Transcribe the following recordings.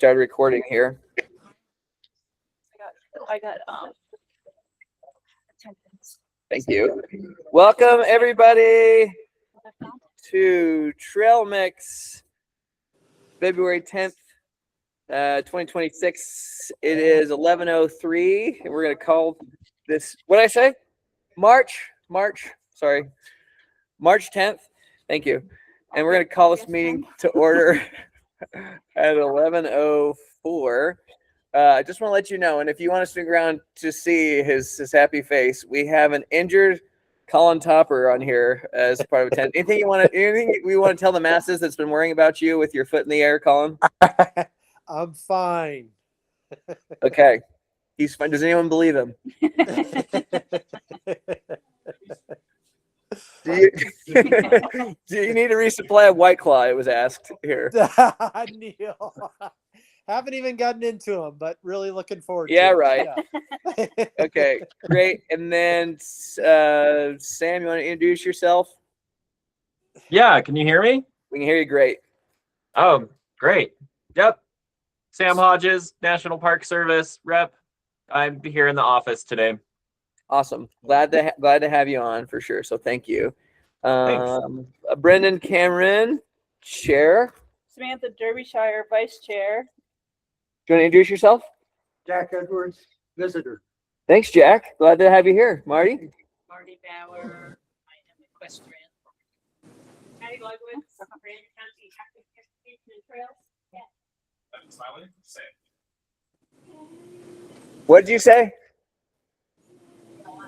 Start recording here. I got attendance. Thank you. Welcome everybody to Trail Mix, February 10th, 2026. It is 11:03, and we're gonna call this. What did I say? March 10th. Thank you. And we're gonna call this meeting to order at 11:04. I just want to let you know, and if you want to stick around to see his happy face, we have an injured Colin Topper on here as part of attendance. Anything we want to tell the masses that's been worrying about you with your foot in the air, Colin? I'm fine. Okay, he's fine. Does anyone believe him? Do you need a resupply of White Claw? It was asked here. Neil. Haven't even gotten into them, but really looking forward Yeah, to it. right. Yeah. Okay, great. And then Sam, you want to introduce yourself? Yeah, can you hear me? We can hear you great. Oh, great. Yep. Sam Hodges, National Park Service rep. I'm here in the office today. Awesome. Glad to have you on for sure. So thank you. Thanks. Brendan Cameron, chair. Samantha Derbyshire, vice chair. Do you want to introduce yourself? Jack Edwards, visitor. Thanks, Jack. Glad to have you here. Marty? Marty Bauer, I am equestrian. Patty Ludwig, Brandon County Active Transportation and Trails. What did you say?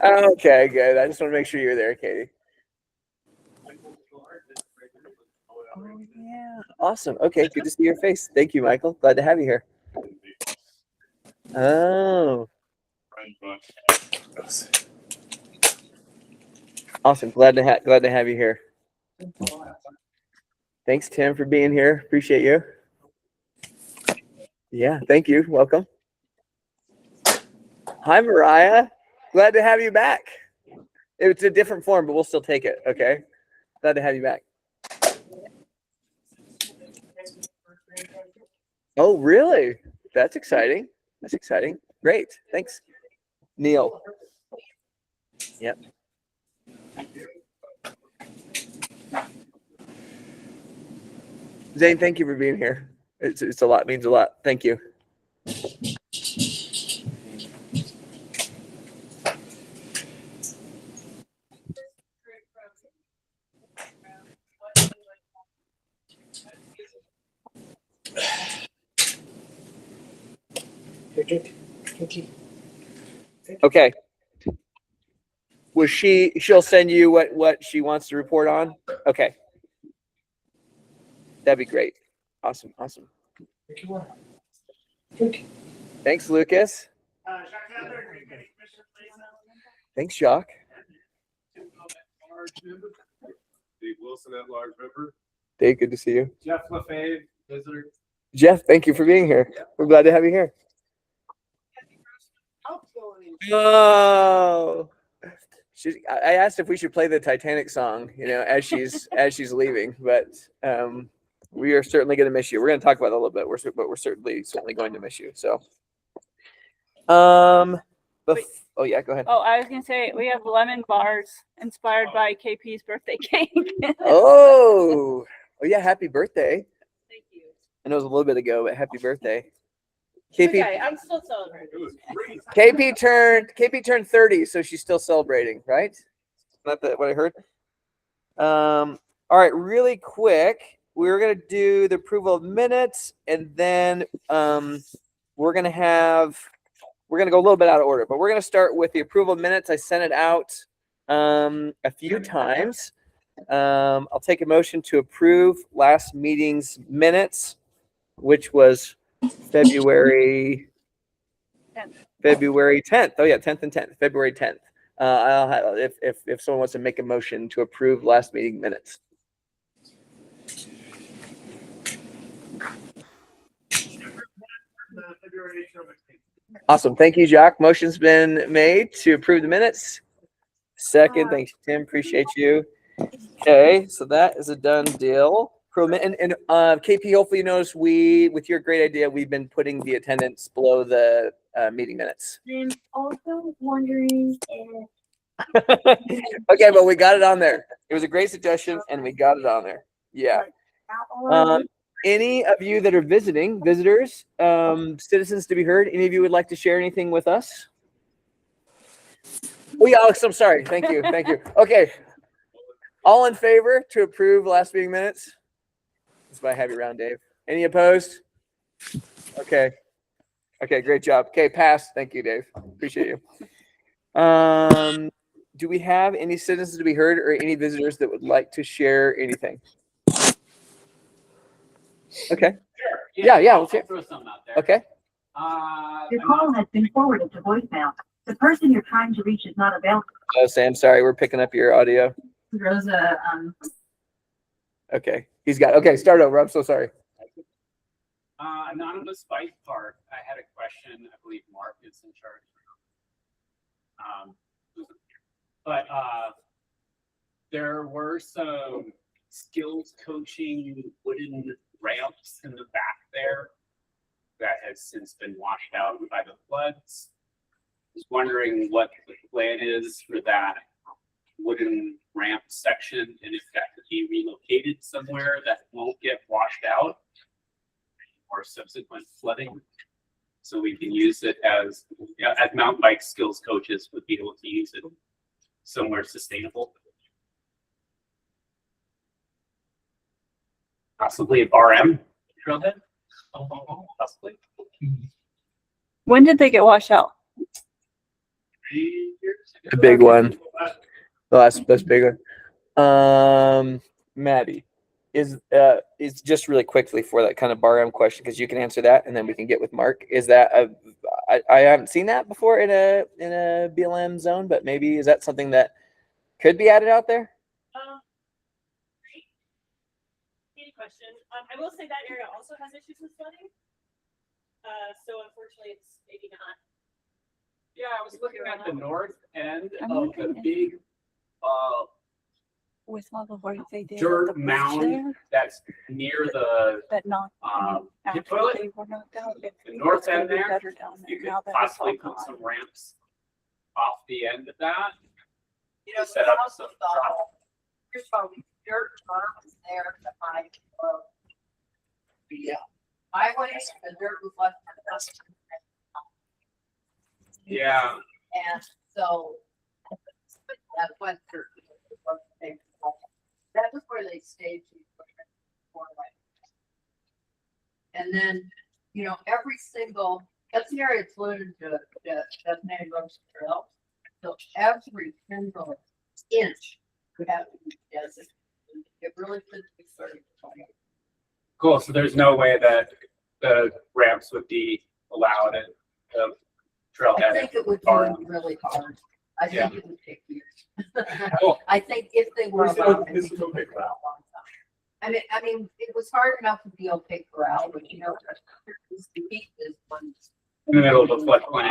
Okay, good. I just want to make sure you're there, Katie. Oh, yeah. Awesome. Okay, good to see your face. Thank you, Michael. Glad to have you here. Oh. Awesome. Glad to have you here. Thanks, Tim, for being here. Appreciate you. Yeah, thank you. Welcome. Hi, Mariah. Glad to have you back. It's a different form, but we'll still take it. Okay. Glad to have you back. Oh, really? That's exciting. That's exciting. Great. Thanks. Neil. Yep. Zane, thank you for being here. It's a lot, means a lot. Thank you. Okay. She'll send you what she wants to report on? Okay. That'd be great. Awesome. Thanks, Lucas. Thanks, Jacques. Dave Wilson at large member. Dave, good to see you. Jeff LaFave, visitor. Jeff, thank you for being here. We're glad to have you here. Oh, I asked if we should play the Titanic song, as she's leaving, but we are certainly going to miss you. We're going to talk about it a little bit, but we're certainly going to miss you. So, oh yeah, go ahead. Oh, I was gonna say we have lemon bars inspired by KP's birthday cake. Oh yeah, happy birthday. Thank you. I know it was a little bit ago, but happy birthday. KP, Okay, I'm still celebrating. It was great. KP turned 30, so she's still celebrating, right? Not that what I heard. All right, really quick, we're gonna do the approval of minutes, and then we're gonna go a little bit out of order, but we're gonna start with the approval of minutes. I sent it out a few times. I'll take a motion to approve last meeting's minutes, which was February 10th. Oh yeah, 10th and 10th, February 10th. I'll have if someone wants to make a motion to approve last meeting minutes. Awesome. Thank you, Jacques. Motion's been made to approve the minutes. Second, thanks, Tim. Appreciate you. Okay, so that is a done deal. And KP, hopefully you notice with your great idea, we've been putting the attendance below the meeting minutes. I'm also wondering if Okay, but we got it on there. It was a great suggestion, and we got it on there. Yeah. Any of you that are visitors, citizens to be heard, any of you would like to share anything with us? Oh yeah, Alex, I'm sorry. Thank you. Okay. All in favor to approve last meeting minutes? That's why I have you around, Dave. Any opposed? Okay, great job. Okay, pass. Thank you, Dave. Appreciate you. Do we have any citizens to be heard or any visitors that would like to share anything? Okay. Yeah, I'll let's hear- throw something out there. Okay. Your call has been forwarded to voicemail. The person you're trying to reach is not available. Oh, Sam, sorry. We're picking up your audio. Rosa, Okay. Okay, start over. I'm so sorry. Anonymous Bike Park. I had a question. I believe Mark is in charge. But there were some skills coaching wooden ramps in the back there that has since been washed out by the floods. I was wondering what the plan is for that wooden ramp section and if that could be relocated somewhere that won't get washed out or subsequent flooding. So we can use it as mountain bike skills coaches would be able to use it somewhere sustainable. Possibly a RM trailhead. Possibly. When did they get washed out? 3 years ago. The big one. That's bigger. Maddie, is just really quickly for that kind of bar M question, because you can answer that and then we can get with Mark. Is that I haven't seen that before in a BLM zone, but maybe is that something that could be added out there? Great question. I will say that area also has issues with flooding. So unfortunately, it's maybe not. Yeah, I was looking at the north end I'm of looking the at- big With all the work they did. dirt at the bridge mound there, that's near the that knocked, the after toilet. they were knocked out, if The we north could end do there, better down there, You could now that it's all possibly put gone. some ramps off the end of that. you know, Set we up also some thought, there's probably dirt berms there to hide the highways, the dirt was left on the dust. Yeah, And so that went through. That was where they staged the equipment for like. And then, you know, every single, that's an area it's limited to designated roads and trails. So every single inch could have to be designated. It really could be certain. cool. So there's no way that the ramps would be allowed at the I trailhead. think it would Or- be really hard. I Yeah. think it would take years. Cool. I think if they were. This is- allowed, this is it would okay. take a long time. I mean, it was hard enough to be okay corral, but you know, the beach is one. In the middle of the floodplain.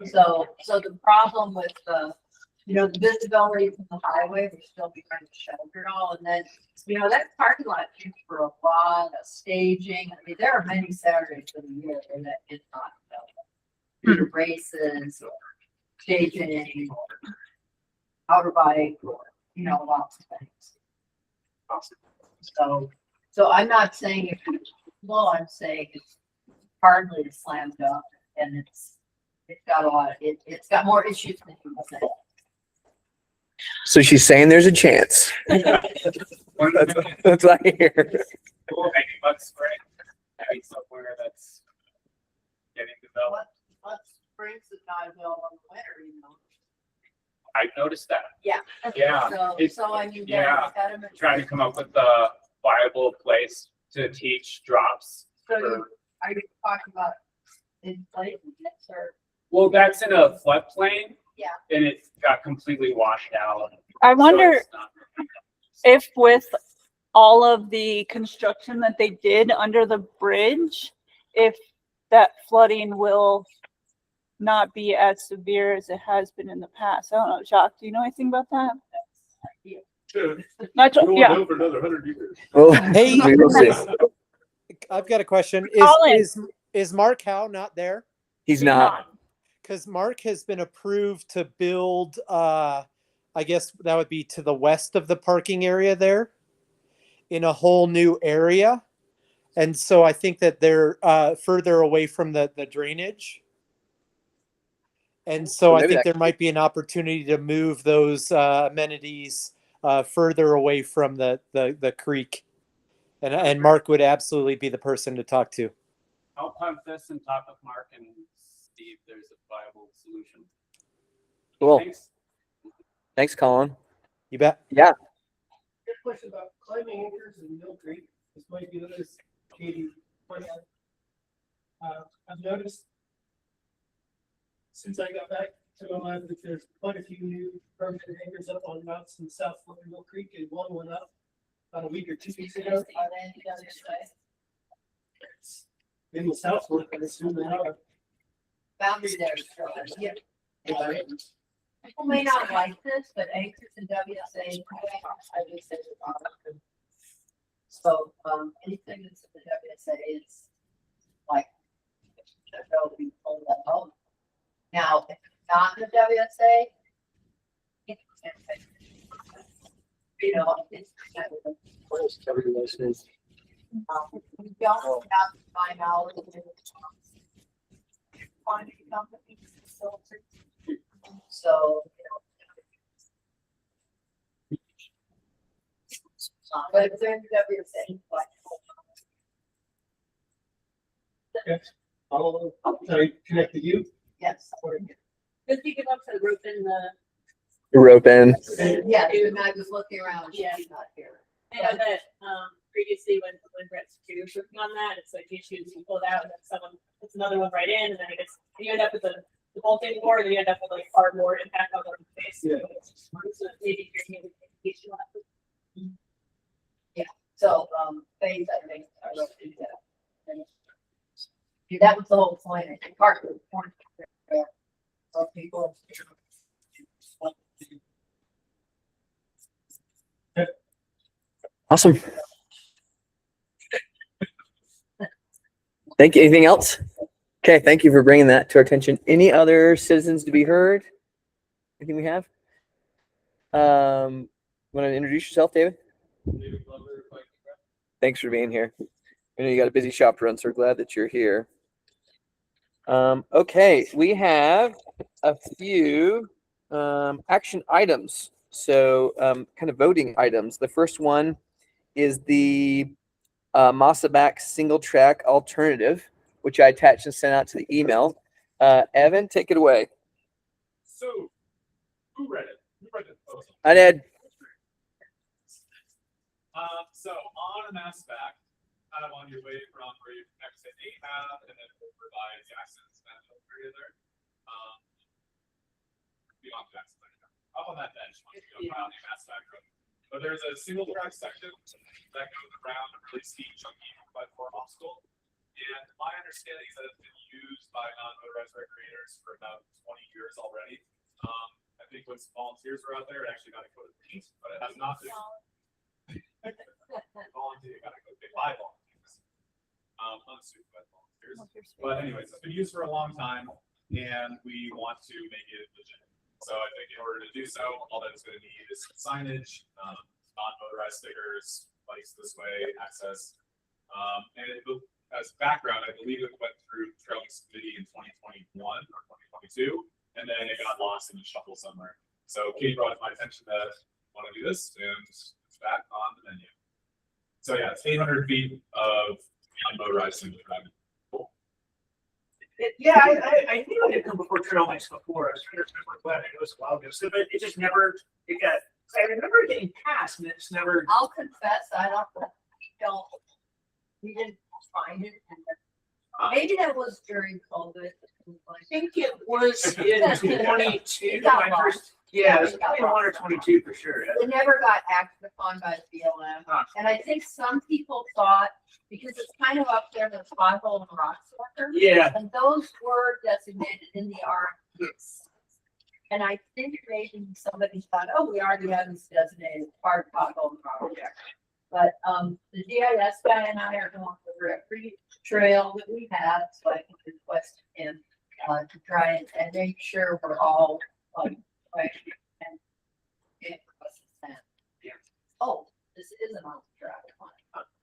So the problem with the, you know, the visibility from the highway, we're still behind the shelter and all, and then, you know, that parking lot used for a lot of staging. I mean, there are many Saturdays in the year where that is not available. Races or staging or outer bike or, you know, lots of things. So I'm not saying if it's low, I'm saying it's hardly slam dunk and it's got a lot, it's got more issues than you would think. So she's saying there's a chance. That's what I hear. Cool, maybe Mud Spring, maybe somewhere that's getting developed. What springs is not available in the winter, you know? I noticed that. Yeah. Yeah, So, it's- so I mean, yeah, there are impediments. Trying to come up with a viable place to teach drops. So for- are you talking about inflating this or? Well, that's in a floodplain. Yeah. And it got completely washed out. I So wonder it's not- if with all of the construction that they did under the bridge, if that flooding will not be as severe as it has been in the past. I don't know, Jacques, do you know anything about that? Not, We won't yeah. know for another 100 years. Well, Hey. we will see. I've got a question. Colin. Is Mark Howe not there? He's not. Because Mark has been approved to build, I guess that would be to the west of the parking area there, in a whole new area. And so I think that they're further away from the drainage. And so I maybe think that there might be an opportunity to move those amenities further away from the creek. And Mark would absolutely be the person to talk to. I'll punt this and talk with Mark and see if there's a viable solution. Cool. Thanks. Thanks, Colin. You bet. Good question about climbing acres and Mill Creek. This might be this Katie pointed out. I've noticed since I got back to Ohio that there's quite a few new permanent acres up on mounts in South Florida Mill Creek, and one went up about a week or 2 weeks ago. In the South Florida, I assume they are. Boundary there. Yeah. People may not like this, but acres and WSA, I do say the bottom. So, anything that's in the WSA is like, they'll be pulled that home. Now, if it's not in the WSA, you know, it's kind of. You don't have to find out. Quantity companies, so, you know. But if they're in WSA, like. I'll connect to you. Yes. Just you can look for the roof in the, Rope in. Yeah, and I was looking around, Yeah. she's not here. I know that, previously when Brett's too was working on that, it's like issues you pulled out and then someone puts another one right in and then it gets, you end up with the bolting board and then you end up with like cardboard impact on the face. Yeah. So maybe if you're communication on that. So, phase, I think, I wrote it down. And that was the whole point, I think, part of the point. So people. Awesome. Thank you. Anything else? Okay. Thank you for bringing that to our attention. Any other citizens to be heard? Anything we have? Want to introduce yourself, David? Thanks for being here. I know you got a busy shop to run, so we're glad that you're here. Okay, we have a few action items. So kind of voting items. The first one is the Mossaback single track alternative, which I attached and sent out to the email. Evan, take it away. So, who read it? Who read it? Oh, I did. So on a Mossaback, kind of on your way from where you exit Ahab and then over by Jackson's area there. Beyond Jackson, up on that bench, once you go around the Mossaback Road. But there's a single track section that goes around a really steep, chunky 4x4 obstacle. And my understanding is that it's been used by non-motorized recreators for about 20 years already. I think when volunteers were out there, it actually got a coat of paint, but it has not been. Volunteer got to go by volunteers, unsupervised volunteers. But anyways, it's been used for a long time, and we want to make it legit. So I think in order to do so, all that it's going to need is signage, non-motorized stickers, bikes this way, access, and as background, I believe it went through Trails Committee in 2021 or 2022, and then it got lost in the shuffle somewhere. So Katie brought it to my attention that I want to do this, and it's back on the menu. So yeah, it's 800 feet of non-motorized single track. Yeah, I knew it had come before Trail Mix before. I was trying to remember when it was a while ago. So, but it just never, it got, I remember it getting passed and it's never. I'll confess, we didn't find it. Maybe that was during COVID. I think it was in 22. It got my first, lost. yeah, it was It got 21 or 22 for sure. It never got acted upon by the BLM. Huh. And I think some people thought, because it's kind of up there, the pothole and rock sucker. Yeah. And those were designated in the RFQs. And I think maybe somebody thought, oh, we already have this designated hard pothole project. But, the GIS guy and I are going over every trail that we have, so I can request him, to try and make sure we're all, like, and get requests sent. Oh, this isn't on the travel one.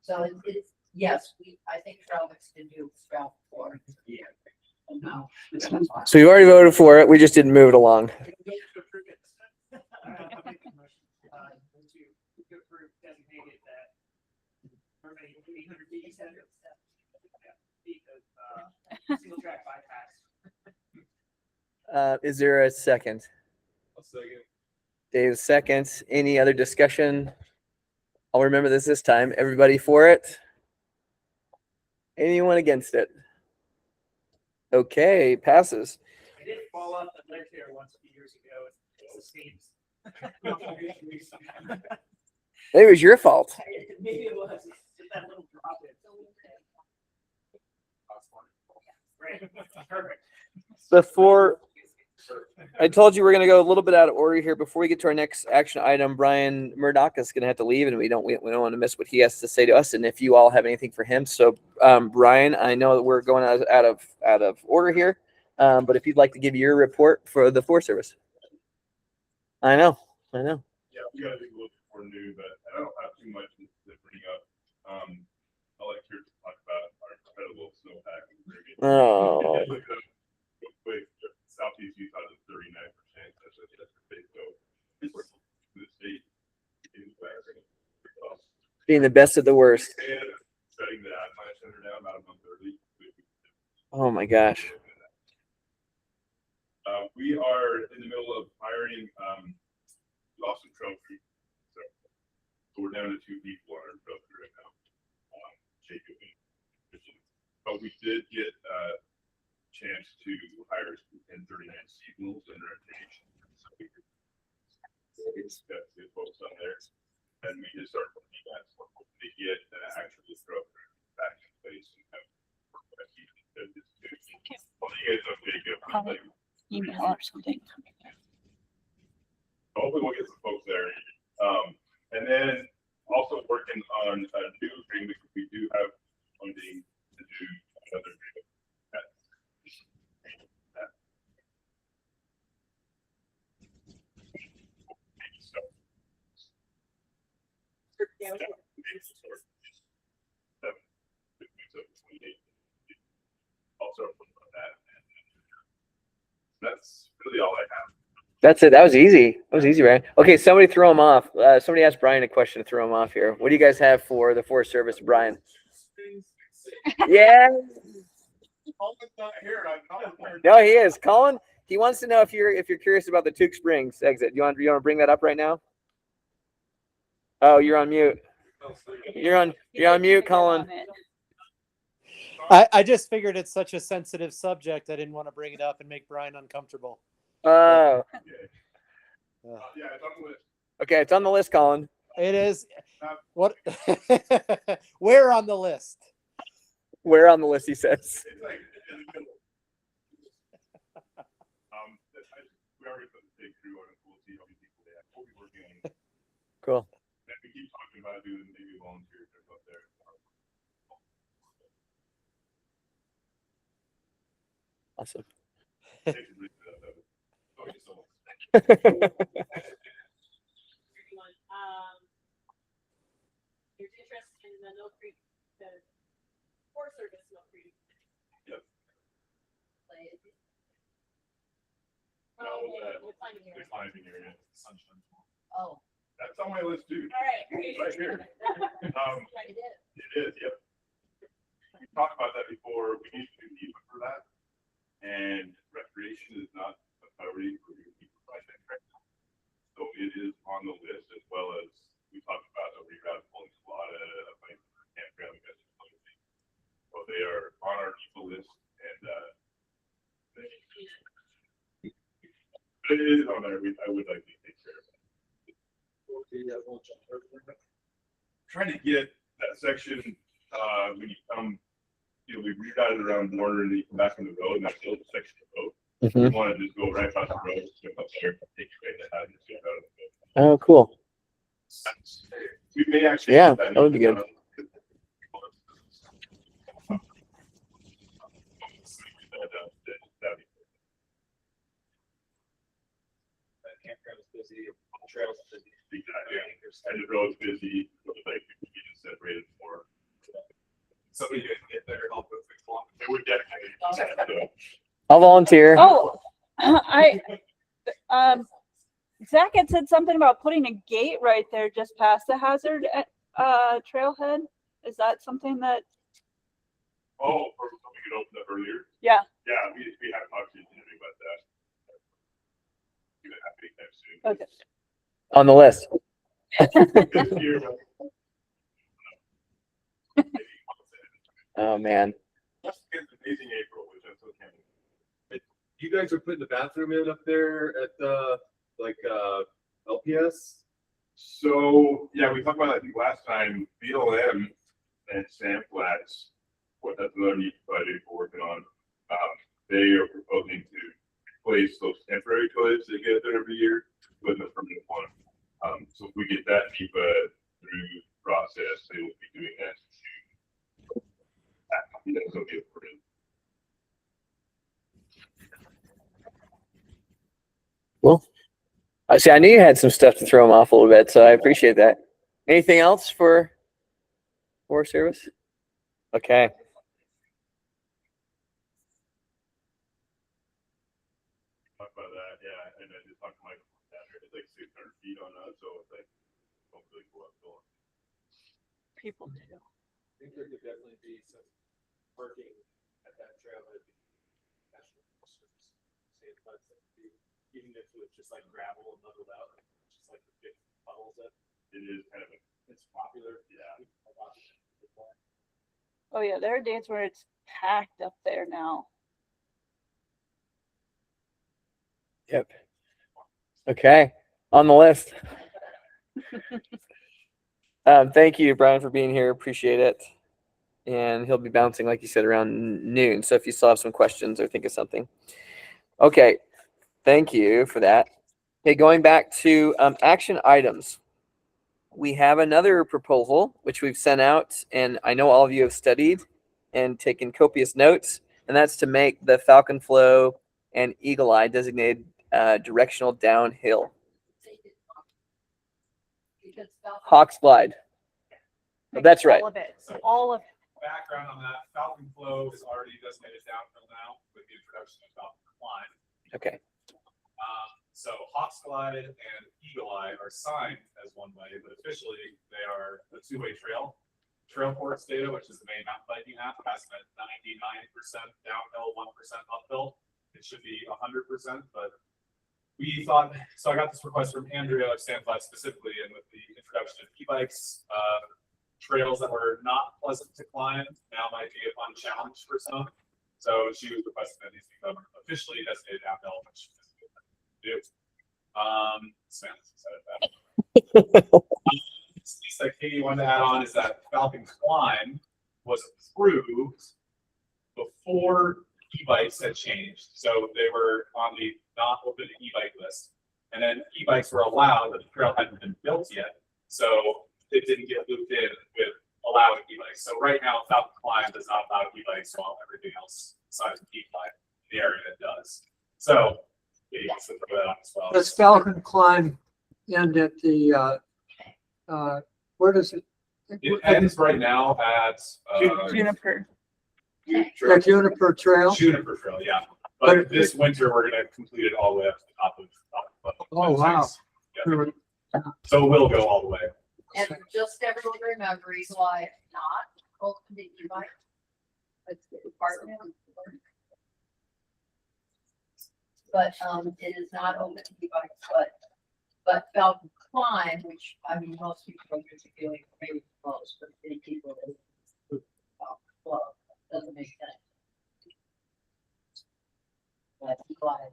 So it's, yes, I think Travis can do travel for. Yeah. No. So you already voted for it. We just didn't move it along. Is there a second? I'll second. Dave seconds. Any other discussion? I'll remember this time. Everybody for it? Anyone against it? Okay, passes. I did fall off the ledge there once a few years ago. It seems. Maybe it was your fault. Maybe it was. Just that little drop in. Great. Perfect. Before I told you we're going to go a little bit out of order here. Before we get to our next action item, Brian Murdoch is going to have to leave, and we don't want to miss what he has to say to us. And if you all have anything for him, so Brian, I know that we're going out of order here, but if you'd like to give your report for the Forest Service, I know. Yeah, we got to do a little bit more new, but I don't have too much to bring up. I'll let Kurt talk about our incredible snowpack. Oh. Quick, Southeast Utah is 39%. That's a big go. The state is Being the best of the worst. and shutting the plant center down about a month early. Oh my gosh. We are in the middle of hiring, lost some trail crew. So we're down to 2 people on our trail crew right now. Jacob and Christian. But we did get a chance to hire 1039 signals and recreation. So we could got good folks on there. And we just started looking at what they get actually trail crew back in place and have. Well, you guys don't take it. Like, Email or something. hopefully we'll get some folks there. And then also working on a new agreement. We do have funding to do another agreement. Also on that. That's really all I have. That's it. That was easy. That was easy, Brian. Okay, somebody throw him off. Somebody asked Brian a question to throw him off here. What do you guys have for the Forest Service, Brian? Yeah. Colin's not here. No, he is. Colin, he wants to know if you're curious about the Tuke Springs exit. You want to bring that up right now? Oh, you're on mute. You're on mute, Colin. I just figured it's such a sensitive subject. I didn't want to bring it up and make Brian uncomfortable. Oh. Yeah, it's on the list. Okay, it's on the list, Colin. It is. What? Where on the list? Where on the list, he says. It's like in the middle. We already put the big crew on it. We'll see how many people they have. We'll be working on it. Cool. And we keep talking about doing maybe volunteer trips up there. Awesome. There's interest in the Mill Creek, the Forest Service Mill Creek. Yep. Oh, No, we're finding here. the climbing area, sunshine. Oh, That's on my list too. All right. great. Right here. I did. It is, yep. We talked about that before. We need to do NEPA for that. And recreation is not a priority for the NEPA project right now. So it is on the list, as well as we talked about a reroute pulling Salada, like campground, we got some other things. So they are on our NEPA list and but it is on there. I would like to take care of it. Trying to get that section, when you come, we rerouted around Warner and you come back on the road, and that's the old section of road. Mhm. You want to just go right across the road, jump up there, take you right to house, jump out of it. Oh, cool. We may actually. Yeah, put that would be good. Campground's busy, trails busy. Exactly, yeah. And the road's busy, like, we can just separate it more. Somebody can get there, help with the clock. It would definitely. I'll volunteer. Oh, Zach had said something about putting a gate right there just past the hazard trailhead. Is that something that? Oh, or we could open up earlier? Yeah. Yeah, we have talked to you about that. Gonna happen anytime soon. Okay. On the list. This year, Oh man. it's amazing April, which I'm so happy. You guys are putting the bathroom in up there at the, like, LPS? So, yeah, we talked about, I think last time, BLM and Sandflats, what that's another neat project we're working on. They are proposing to replace those temporary toilets they get there every year with a permanent one. So if we get that NEPA through the process, they will be doing that. That's gonna be a permanent. Well, I see. I knew you had some stuff to throw them off a little bit, so I appreciate that. Anything else for Forest Service? Okay. Talk about that, yeah, and I just talked to Michael, it's like 600 feet on us, so it's like, hopefully go up. People do. I think there could definitely be some parking at that trailhead. National Park Service, say it's not something to be- even if it's just like gravel and leveled out, just like the big puddles that It is kind of it's popular. Yeah. Oh yeah, there are days where it's packed up there now. Yep. Okay. On the list. Thank you, Brian, for being here. Appreciate it. And he'll be bouncing, like you said, around noon. So if you still have some questions or think of something. Okay. Thank you for that. Okay, going back to action items. We have another proposal, which we've sent out, and I know all of you have studied and taken copious notes, and that's to make the Falcon Flow and Eagle Eye designated directional downhill. Hawks Glide. Oh, that's right. All of it. All of it. Background on that, Falcon Flow is already designated downhill now with the introduction of Falcon Climb. Okay. So Hawks Glide and Eagle Eye are signed as one way, but officially they are a two-way trail. Trailports data, which is the main mountain biking app, has been 99% downhill, 1% uphill. It should be 100%, but we thought, so I got this request from Andrea of Sandflat specifically, and with the introduction of e-bikes, trails that were not pleasant to climb now might be a fun challenge for some. So she was requesting that these become officially designated downhill, which is good to do. Samantha's excited about it. That Katie wanted to add on is that Falcon Climb was approved before e-bikes had changed. So they were on the not open e-bike list. And then e-bikes were allowed, but the trail hadn't been built yet. So it didn't get looped in with allowing e-bikes. So right now, Falcon Climb does not allow e-bikes, while everything else besides e-bike in the area that does. So Katie wants to throw that on as well. Does Falcon Climb end at the, where does it? It ends right now at Juniper. At Juniper Trail? Juniper Trail, yeah. But this winter, we're gonna complete it all the way up to the top of. Oh, wow. Yeah. So we'll go all the way. And just everyone remember, Eagle Eye is not open to e-bike. It's the department. But, it is not open to e-bike, but Falcon Climb, which, I mean, most people are usually feeling maybe close, but many people. Well, doesn't make sense. But Eagle Eye.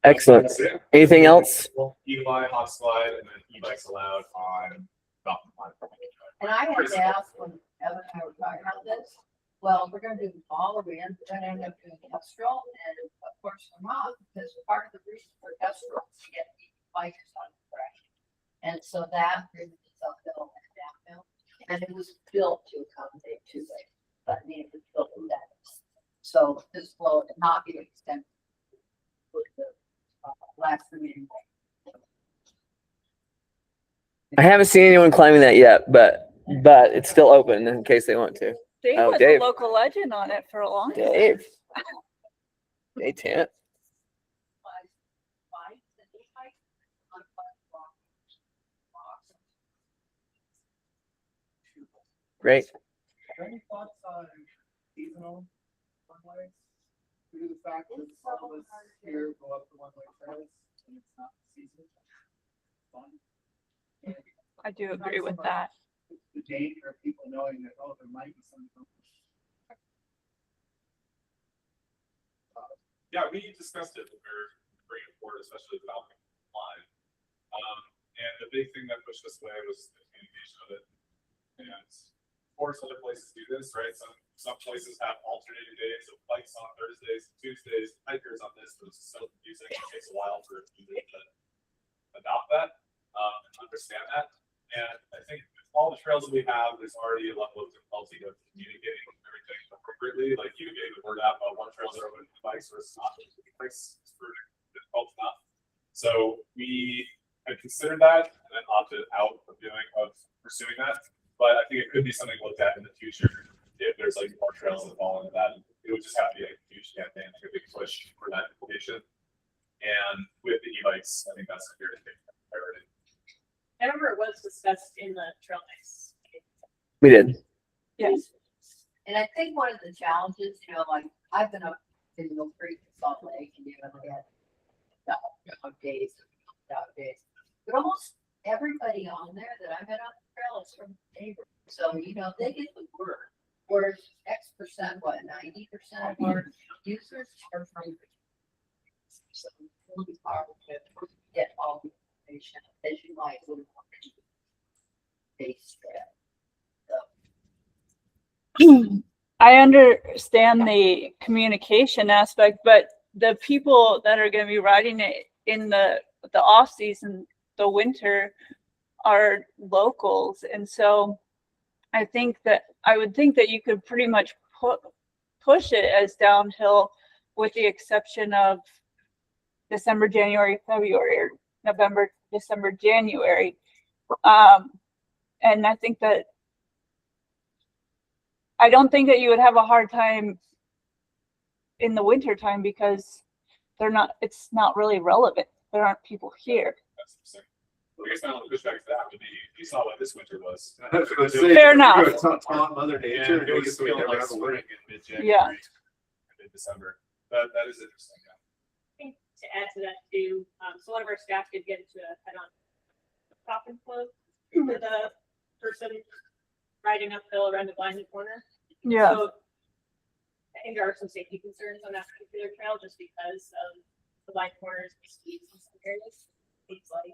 Excellent. Anything else? Eagle Eye, Hawk Slide, and then e-bikes allowed on Falcon Climb. And I had to ask when Evan and I were talking about this, well, we're gonna do all the way in, we're gonna end up doing Kestrel, and of course we're not, because part of the reason for Kestrel is to get bikers on the track. And so that brings us uphill and downhill, and it was built to accommodate two lanes, but I mean, it was built in that. So this will not be extended with the last remaining lane. I haven't seen anyone climbing that yet, but it's still open in case they want to. Dave Oh, was Dave. a local legend on it for a long time. Dave. Hey, Tant. Great. Any thoughts on seasonal one-ways? Due to the fact that some of us here go up the one-way trails, and it's not seasonal. Fun. I do agree with that. The danger of people knowing that, oh, there might be something. Yeah, we discussed it when we were bringing it forward, especially the Falcon line. And the big thing that pushed us away was the communication of it. And of course, other places do this, right? Some places have alternating days of bikes on Thursdays, Tuesdays, hikers on this, but it's so confusing. It takes a while for people to adopt that, and understand that. And I think all the trails that we have, there's already a level of difficulty of communicating everything appropriately. Like you gave the word out about one trails are open to bikes versus not open to bikes. It's pretty difficult enough. So we had considered that and then opted out of pursuing that. But I think it could be something looked at in the future if there's like more trails that fall into that. It would just have to be a huge campaign, like a big push for that application. And with the e-bikes, I think that's a very big priority. I remember it was discussed in the trail mix. We did. Yes. And I think one of the challenges, like I've been up in Mill Creek, Salt Lake, and had dog days, but almost everybody on there that I met on the trail is from the neighborhood. So, they get the word. Whereas X%, 90% of our users are from. So it's really hard to get all the information as you might would want to. Base I understand the communication aspect, but the people that are going to be riding it in the off season, the winter, are locals, and so I would think that you could pretty much push it as downhill, with the exception of December, January, February, or November, December, January, and I don't think that you would have a hard time in the winter time because it's not really relevant. There aren't people here. That's interesting. I guess my only pushback to that would be, you saw what this winter was. Fair enough. Taunt Mother Nature. And it was feeling like around the spring world. in mid-January, Yeah. mid-December. That is interesting. Yeah. I think to add to that too, so one of our staff did get into a head-on stop and flow with a person riding uphill around the blinded corner. Yeah. So I think there are some safety concerns on that particular trail just because of the blind corners, the speeds in some areas. It's like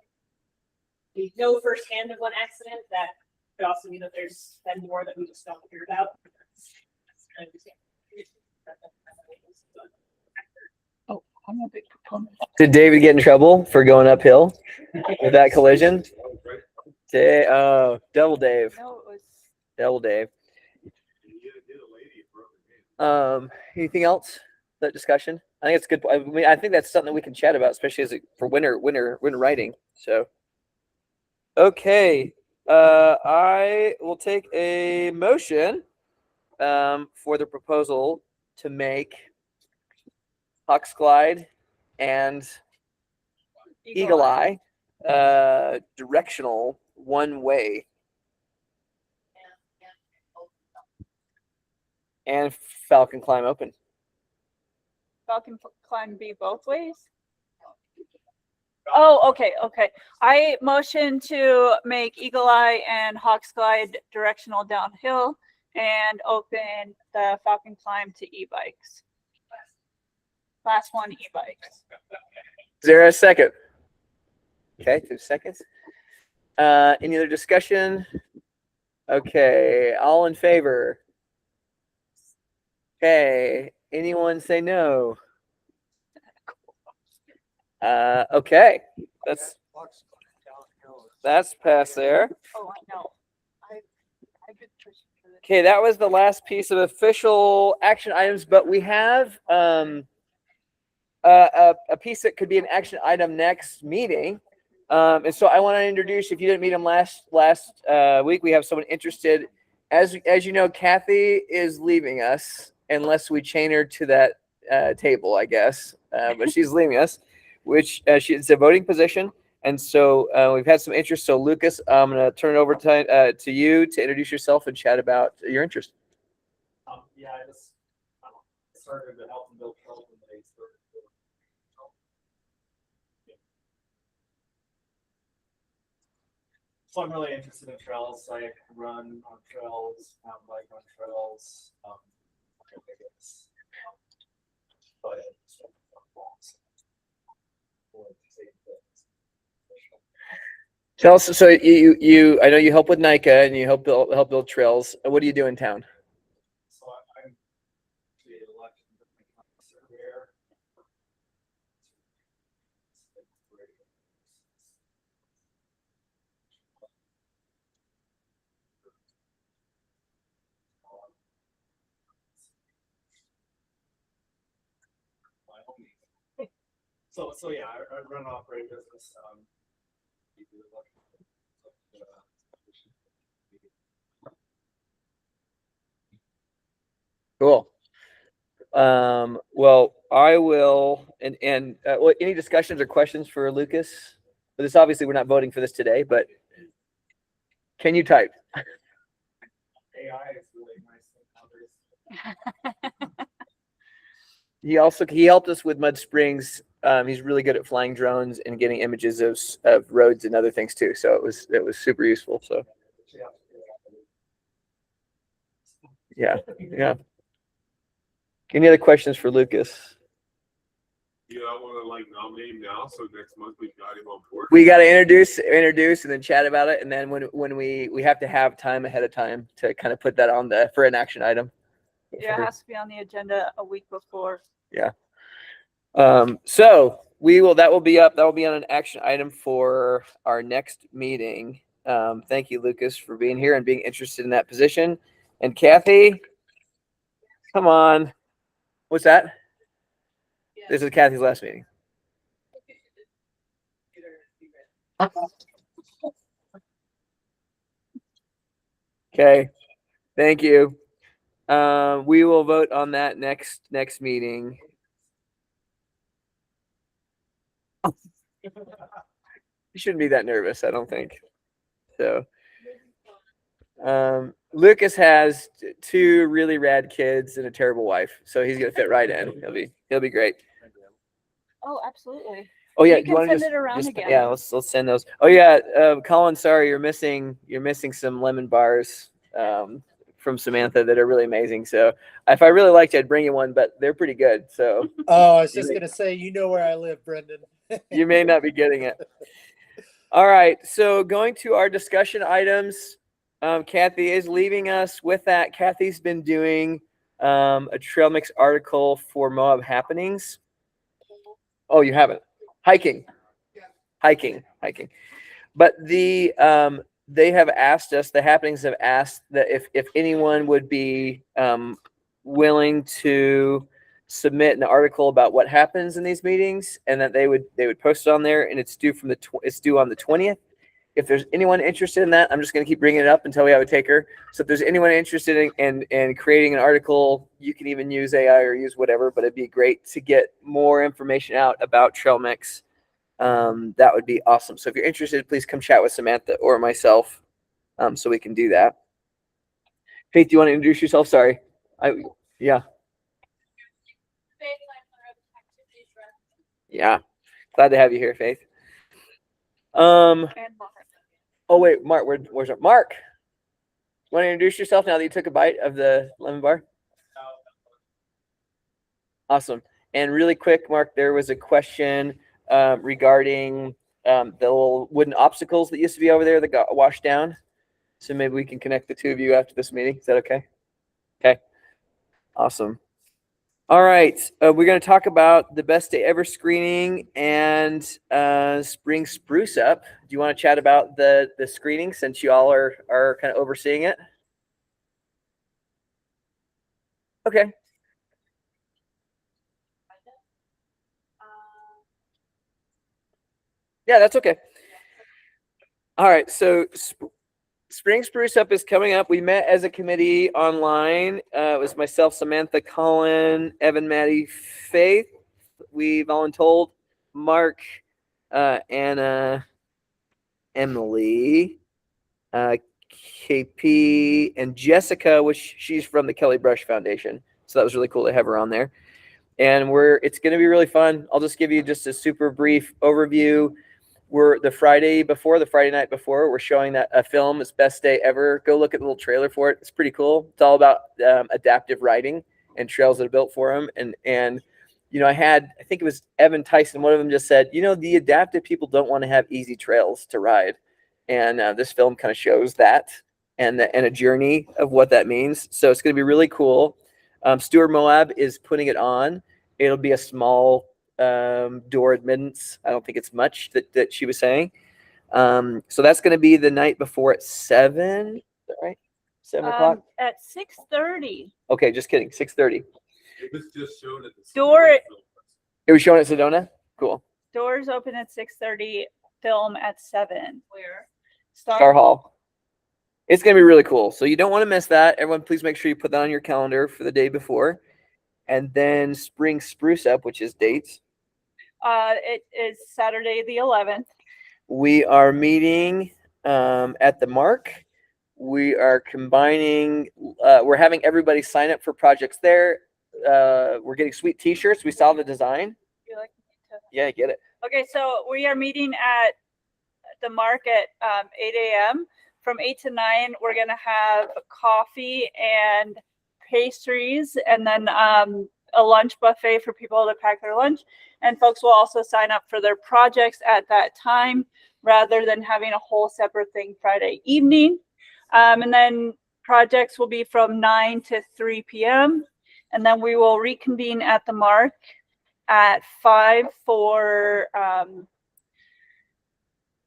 we know firsthand of one accident. That could also mean that there's been more that we just don't hear about. Oh, I'm a big proponent. Did David get in trouble for going uphill with that collision? Double Dave. No, it was. Double Dave. Anything else? That discussion? I think it's good. I mean, I think that's something that we can chat about, especially for winter riding. So, okay. I will take a motion for the proposal to make Hawks Glide and Eagle Eye directional one way, and Falcon Climb open. Falcon Climb be both ways? Oh, okay. I motion to make Eagle Eye and Hawks Glide directional downhill and open the Falcon Climb to e-bikes. Class 1 e-bikes. Is there a second? Okay, 2 seconds. Any other discussion? Okay, all in favor? Okay, anyone say no? Okay, that's past there. Oh, I know. I've been pushing for this. Okay, that was the last piece of official action items, but we have a piece that could be an action item next meeting. And so I want to introduce, if you didn't meet him last week, we have someone interested. As you know, Kathy is leaving us unless we chain her to that table, I guess. But she's leaving us, which it's a voting position. And so we've had some interest. So Lucas, I'm going to turn it over to you to introduce yourself and chat about your interest. Yeah, I just started to help them build trails when they started building. So I'm really interested in trails. I run on trails, mountain bike on trails. I guess, but Tell us. So you I know you help with NICA and you help build trails. What do you do in town? so I'm the election surveyor. So yeah, I run and operate business. Cool. Well, I will, any discussions or questions for Lucas? But this obviously we're not voting for this today, but can you type? AI is really nice nowadays. He helped us with Mud Springs. He's really good at flying drones and getting images of roads and other things too. So it was super useful. So yeah. Any other questions for Lucas? Yeah, I want to like nominate him now, so next month we've got him on board. We got to introduce and then chat about it, and then when we have to have time ahead of time to kind of put that on for an action item. Yeah, it has to be on the agenda a week before. Yeah. So that will be up. That will be on an action item for our next meeting. Thank you, Lucas, for being here and being interested in that position. And Kathy, come on. What's that? This is Kathy's last meeting. Okay. Thank you. We will vote on that next meeting. You shouldn't be that nervous, I don't think. So, Lucas has 2 really rad kids and a terrible wife, so he's gonna fit right in. He'll be great. Oh, absolutely. Oh yeah, You do you want can to send it around again. Yeah, let's send those. Oh yeah, Colin, sorry you're missing some lemon bars from Samantha that are really amazing. So if I really liked you, I'd bring you one, but they're pretty good. So Oh, I was just gonna say, you know where I live, Brendan. you may not be getting it. All right, so going to our discussion items. Kathy is leaving us. With that, Kathy's been doing a Trail Mix article for Moab Happenings. Oh, you haven't? Hiking. But they have asked us, the Happenings have asked that if anyone would be willing to submit an article about what happens in these meetings, and that they would post it on there, and it's due on the 20th. If there's anyone interested in that, I'm just going to keep bringing it up until we have a taker. So if there's anyone interested in creating an article, you can even use AI or use whatever, but it'd be great to get more information out about Trail Mix. That would be awesome. So if you're interested, please come chat with Samantha or myself, so we can do that. Faith, do you want to introduce yourself? Sorry. Yeah. Yeah. Glad to have you here, Faith. And Mark. Oh wait, Mark, where's Mark? You want to introduce yourself now that you took a bite of the lemon bar? Awesome. And really quick, Mark, there was a question regarding the little wooden obstacles that used to be over there that got washed down. So maybe we can connect the two of you after this meeting. Is that okay? Okay. Awesome. All right. We're going to talk about the best day ever screening and spring spruce up. Do you want to chat about the screening since you all are kind of overseeing it? Okay. Yeah, that's okay. All right. So Spring Spruce Up is coming up. We met as a committee online. It was myself, Samantha, Colin, Evan, Maddie, Faith. We voluntold Mark, Anna, Emily, KP, and Jessica, which she's from the Kelly Brush Foundation. So that was really cool to have her on there. And it's going to be really fun. I'll just give you just a super brief overview. We're the Friday night before, we're showing that a film is Best Day Ever. Go look at the little trailer for it. It's pretty cool. It's all about adaptive riding and trails that are built for them. And you know, I think it was Evan Tyson. One of them just said, you know, the adaptive people don't want to have easy trails to ride. And this film kind of shows that and a journey of what that means. So it's going to be really cool. Stuart Moab is putting it on. It'll be a small door admittance. I don't think it's much that she was saying. So that's going to be the night before at 7, is that right? 7 o'clock? At 6:30. Okay, just kidding. 6:30. It was just shown at the Door- It was shown at Sedona? Cool. Doors open at 6:30. Film at 7. Where? Star Hall. It's going to be really cool. So you don't want to miss that. Everyone, please make sure you put that on your calendar for the day before. And then Spring Spruce Up, which is dates. It is Saturday the 11th. We are meeting at the Mark. We are combining, we're having everybody sign up for projects there. We're getting sweet t-shirts. We saw the design. You like me to- Yeah, get it. Okay, so we are meeting at the Mark at 8 a.m. From 8 to 9, we're going to have coffee and pastries, and then a lunch buffet for people to pack their lunch. And folks will also sign up for their projects at that time rather than having a whole separate thing Friday evening. And then projects will be from 9 to 3 p.m. And then we will reconvene at the Mark at 5 for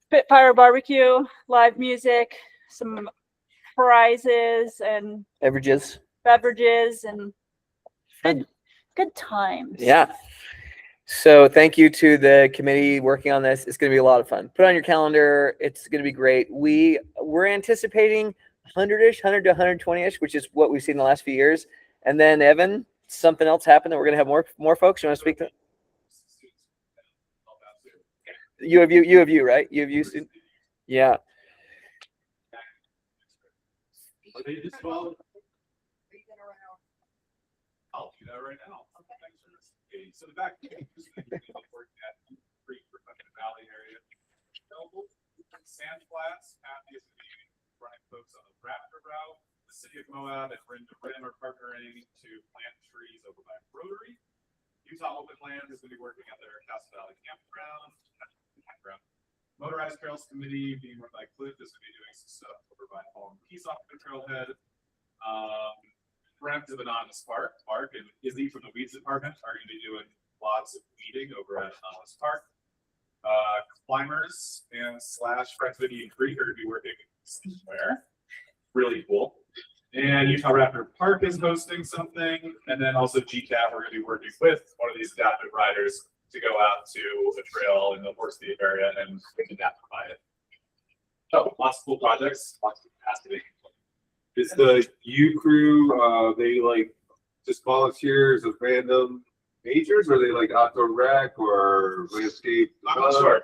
Spitfire Barbecue, live music, some prizes and Beverages. and good times. Yeah. So thank you to the committee working on this. It's going to be a lot of fun. Put it on your calendar. It's going to be great. We're anticipating 100-ish, 100 to 120-ish, which is what we've seen the last few years. And then Evan, something else happened that we're going to have more folks. You want to speak to it? U of U, right? U of U student. Yeah. Are they just follow? I'll do that right now. Okay, so the back working at Creek Reflective Valley area. Sand Flats, happy to be running folks on the Raptor route. The city of Moab and Rim to Rim are partnering to plant trees over by Rotary. Utah Open Land is going to be working at their Castle Valley campground. Motorized Trails Committee, being run by Cliff, is going to be doing some stuff over by Palm Peace off the trailhead. Brent of Anonymous Park, Mark and Izzy from the Weeds Department are going to be doing lots of weeding over at Anonymous Park. Climbers and / Friends of Indian Creek are going to be working somewhere. Really cool. And Utah Raptor Park is hosting something. And then also GCAP, we're going to be working with one of these adaptive riders to go out to a trail in the Horse Thief area and adaptify it. So lots of cool projects, lots of capacity. Is the U crew, they like just volunteers of random majors, or are they like outdoor rec or landscape? I'm not sure.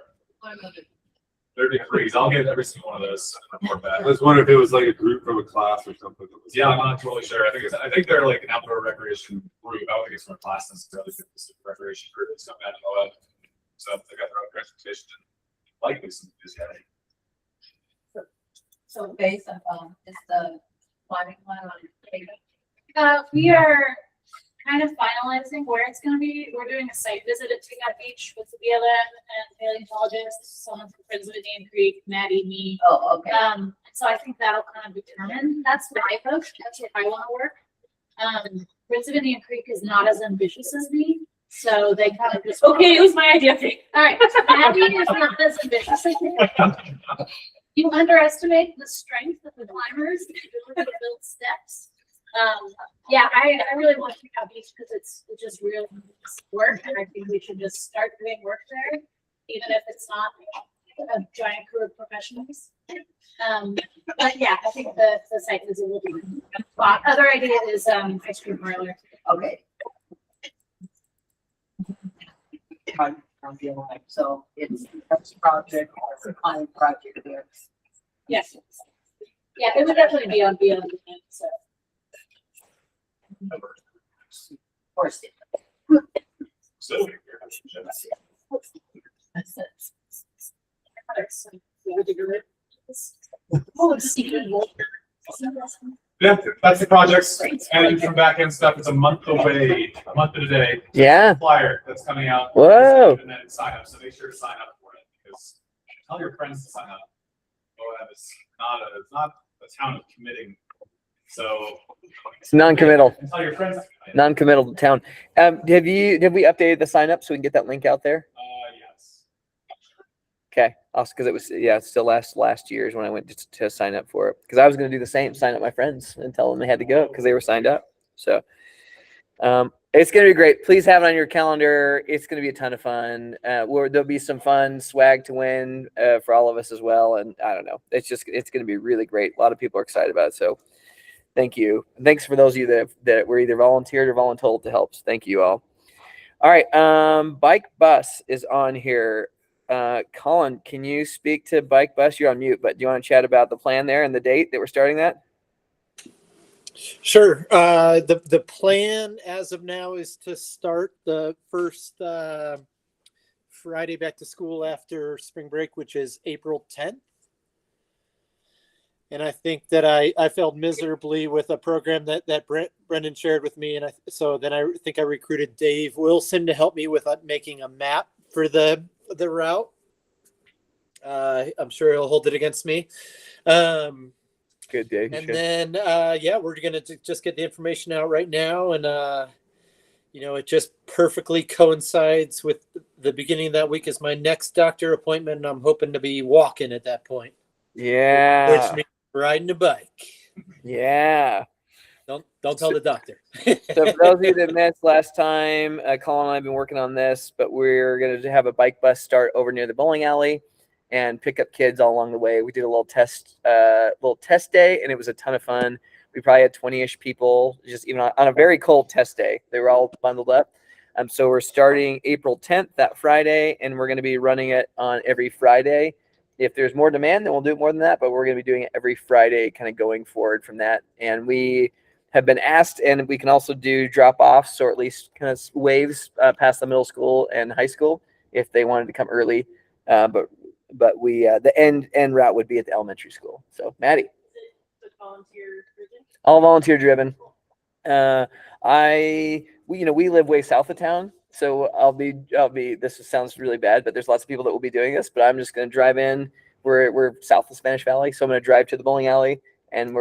They're degrees. I'll get every single one of those. I was wondering if it was like a group from a class or something. That was Yeah, I'm not totally sure. I think they're like an outdoor recreation group. I don't think it's from a class necessarily. It's a recreation group. It's not bad. So they got their own transportation and likely some discounting. So based on, is the climbing plan on paper? We are kind of finalizing where it's going to be. We're doing a site visit at Tigat Beach with the BLM and paleontologists, someone from Friends of Indian Creek, Maddie, me. Oh, okay. So I think that'll kind of determine, that's my approach, that's where I want to work. Prince of Indian Creek is not as ambitious as me, so they kind of just. Okay, it was my idea. All right, Abby is not as ambitious as me. You underestimate the strength of the climbers, the ability to build steps. Yeah, I really want to pick out beach because it's just real work, and I think we should just start doing work there, even if it's not a giant crew of professionals. But yeah, I think the site visit will be. Other idea is ice cream parlor. Okay. I'm feeling like, so it's a project or a client project there. Yes. Yeah, it would definitely be on demand, so. Of course. So. Yeah, that's the project. And from back end stuff, it's a month away, a month and a day. Yeah. Flyer that's coming out. Whoa. And then sign up, so make sure to sign up for it, because tell your friends to sign up. Moab is it's not a town of committing, so. It's non-committal. And tell your friends. To commit. Non-committal to town. Have we updated the sign up so we can get that link out there? Yes. Okay, awesome. Because it was it's still last year's when I went to sign up for it. Because I was going to do the same, sign up my friends and tell them they had to go because they were signed up. So it's going to be great. Please have it on your calendar. It's going to be a ton of fun. There'll be some fun swag to win for all of us as well. And I don't know, it's going to be really great. A lot of people are excited about it. So thank you. Thanks for those of you that were either volunteered or voluntold to help. So thank you all. All right, Bike Bus is on here. Colin, can you speak to Bike Bus? You're on mute, but do you want to chat about the plan there and the date that we're starting that? Sure. The plan as of now is to start the first Friday back to school after spring break, which is April 10th. And I think that I failed miserably with a program that Brendan shared with me. And so then I think I recruited Dave Wilson to help me with making a map for the route. I'm sure he'll hold it against me. Good, Dave. And then, we're going to just get the information out right now. And, it just perfectly coincides with the beginning of that week is my next doctor appointment. And I'm hoping to be walking at that point. Yeah. Which means riding a bike. Yeah. Don't tell the doctor. So for those of you that missed last time, Colin and I have been working on this, but we're going to have a bike bus start over near the bowling alley and pick up kids all along the way. We did a little test day, and it was a ton of fun. We probably had 20-ish people, just even on a very cold test day. They were all bundled up. So we're starting April 10th, that Friday, and we're going to be running it on every Friday. If there's more demand, then we'll do it more than that, but we're going to be doing it every Friday kind of going forward from that. And we have been asked, and we can also do drop-offs, or at least kind of waves past the middle school and high school if they wanted to come early. But we the end route would be at the elementary school. So Maddie, all volunteer driven. We live way south of town, so I'll be. This sounds really bad, but there's lots of people that will be doing this. But I'm just going to drive in. We're south of Spanish Valley, so I'm going to drive to the bowling alley, and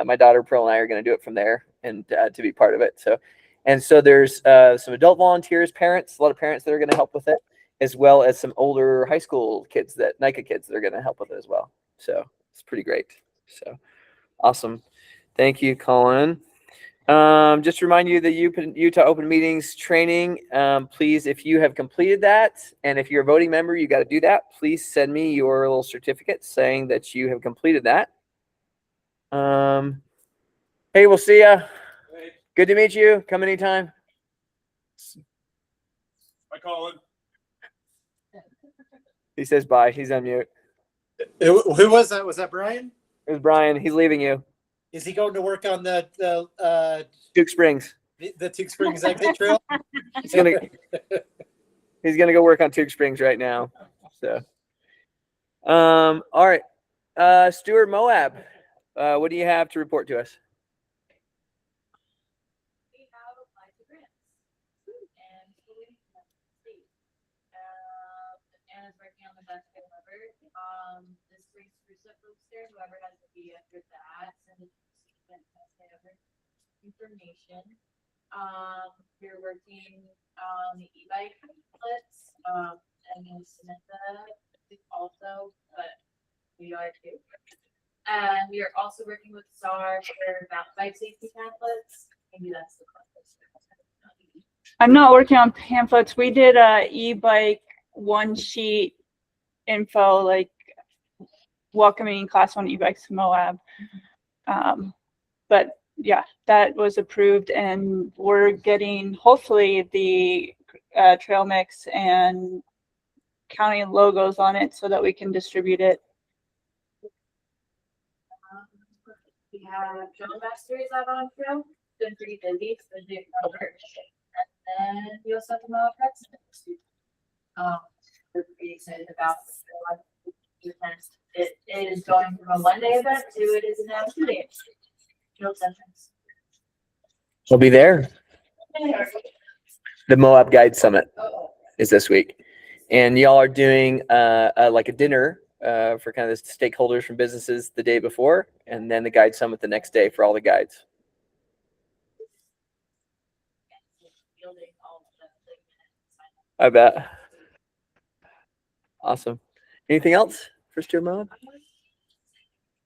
my daughter Pearl and I are going to do it from there, and to be part of it. So there's some adult volunteers, parents, a lot of parents that are going to help with it, as well as some older high school kids, NICA kids that are going to help with it as well. So it's pretty great. So awesome. Thank you, Colin. Just to remind you that Utah Open Meetings training, please, if you have completed that, and if you're a voting member, you got to do that. Please send me your little certificate saying that you have completed that. Hey, we'll see ya. Good to meet you. Come anytime. Bye, Colin. He says bye. He's on mute. Who was that? Was that Brian? It was Brian. He's leaving you. Is he going to work on the Duke Springs. The Duke Springs exit trail? He's gonna go work on Duke Springs right now. So, all right, Stuart Moab, what do you have to report to us? We have applied to grants, and Anna's working on the best lever. This week's Russo folks there, whoever has the be under that. And information. We're working on the e-bike templates, and then Samantha also, but we are too. And we are also working with SAR for mountain bike safety pamphlets. Maybe that's the context. I'm not working on pamphlets. We did a e-bike one sheet info, like welcoming class 1 e-bikes to Moab. But yeah, that was approved, and we're getting hopefully the trail mix and county logos on it so that we can distribute it. We have John Masters out on trail. Been pretty busy. So they and then we also have the Moab President. We're pretty excited about the event. It is going from a 1-day event to it is now 2 days. Trail sessions. We'll be there. The Moab Guide Summit is this week, and y'all are doing like a dinner for kind of the stakeholders from businesses the day before, and then the Guide Summit the next day for all the guides. I bet. Awesome. Anything else for Stuart Moab?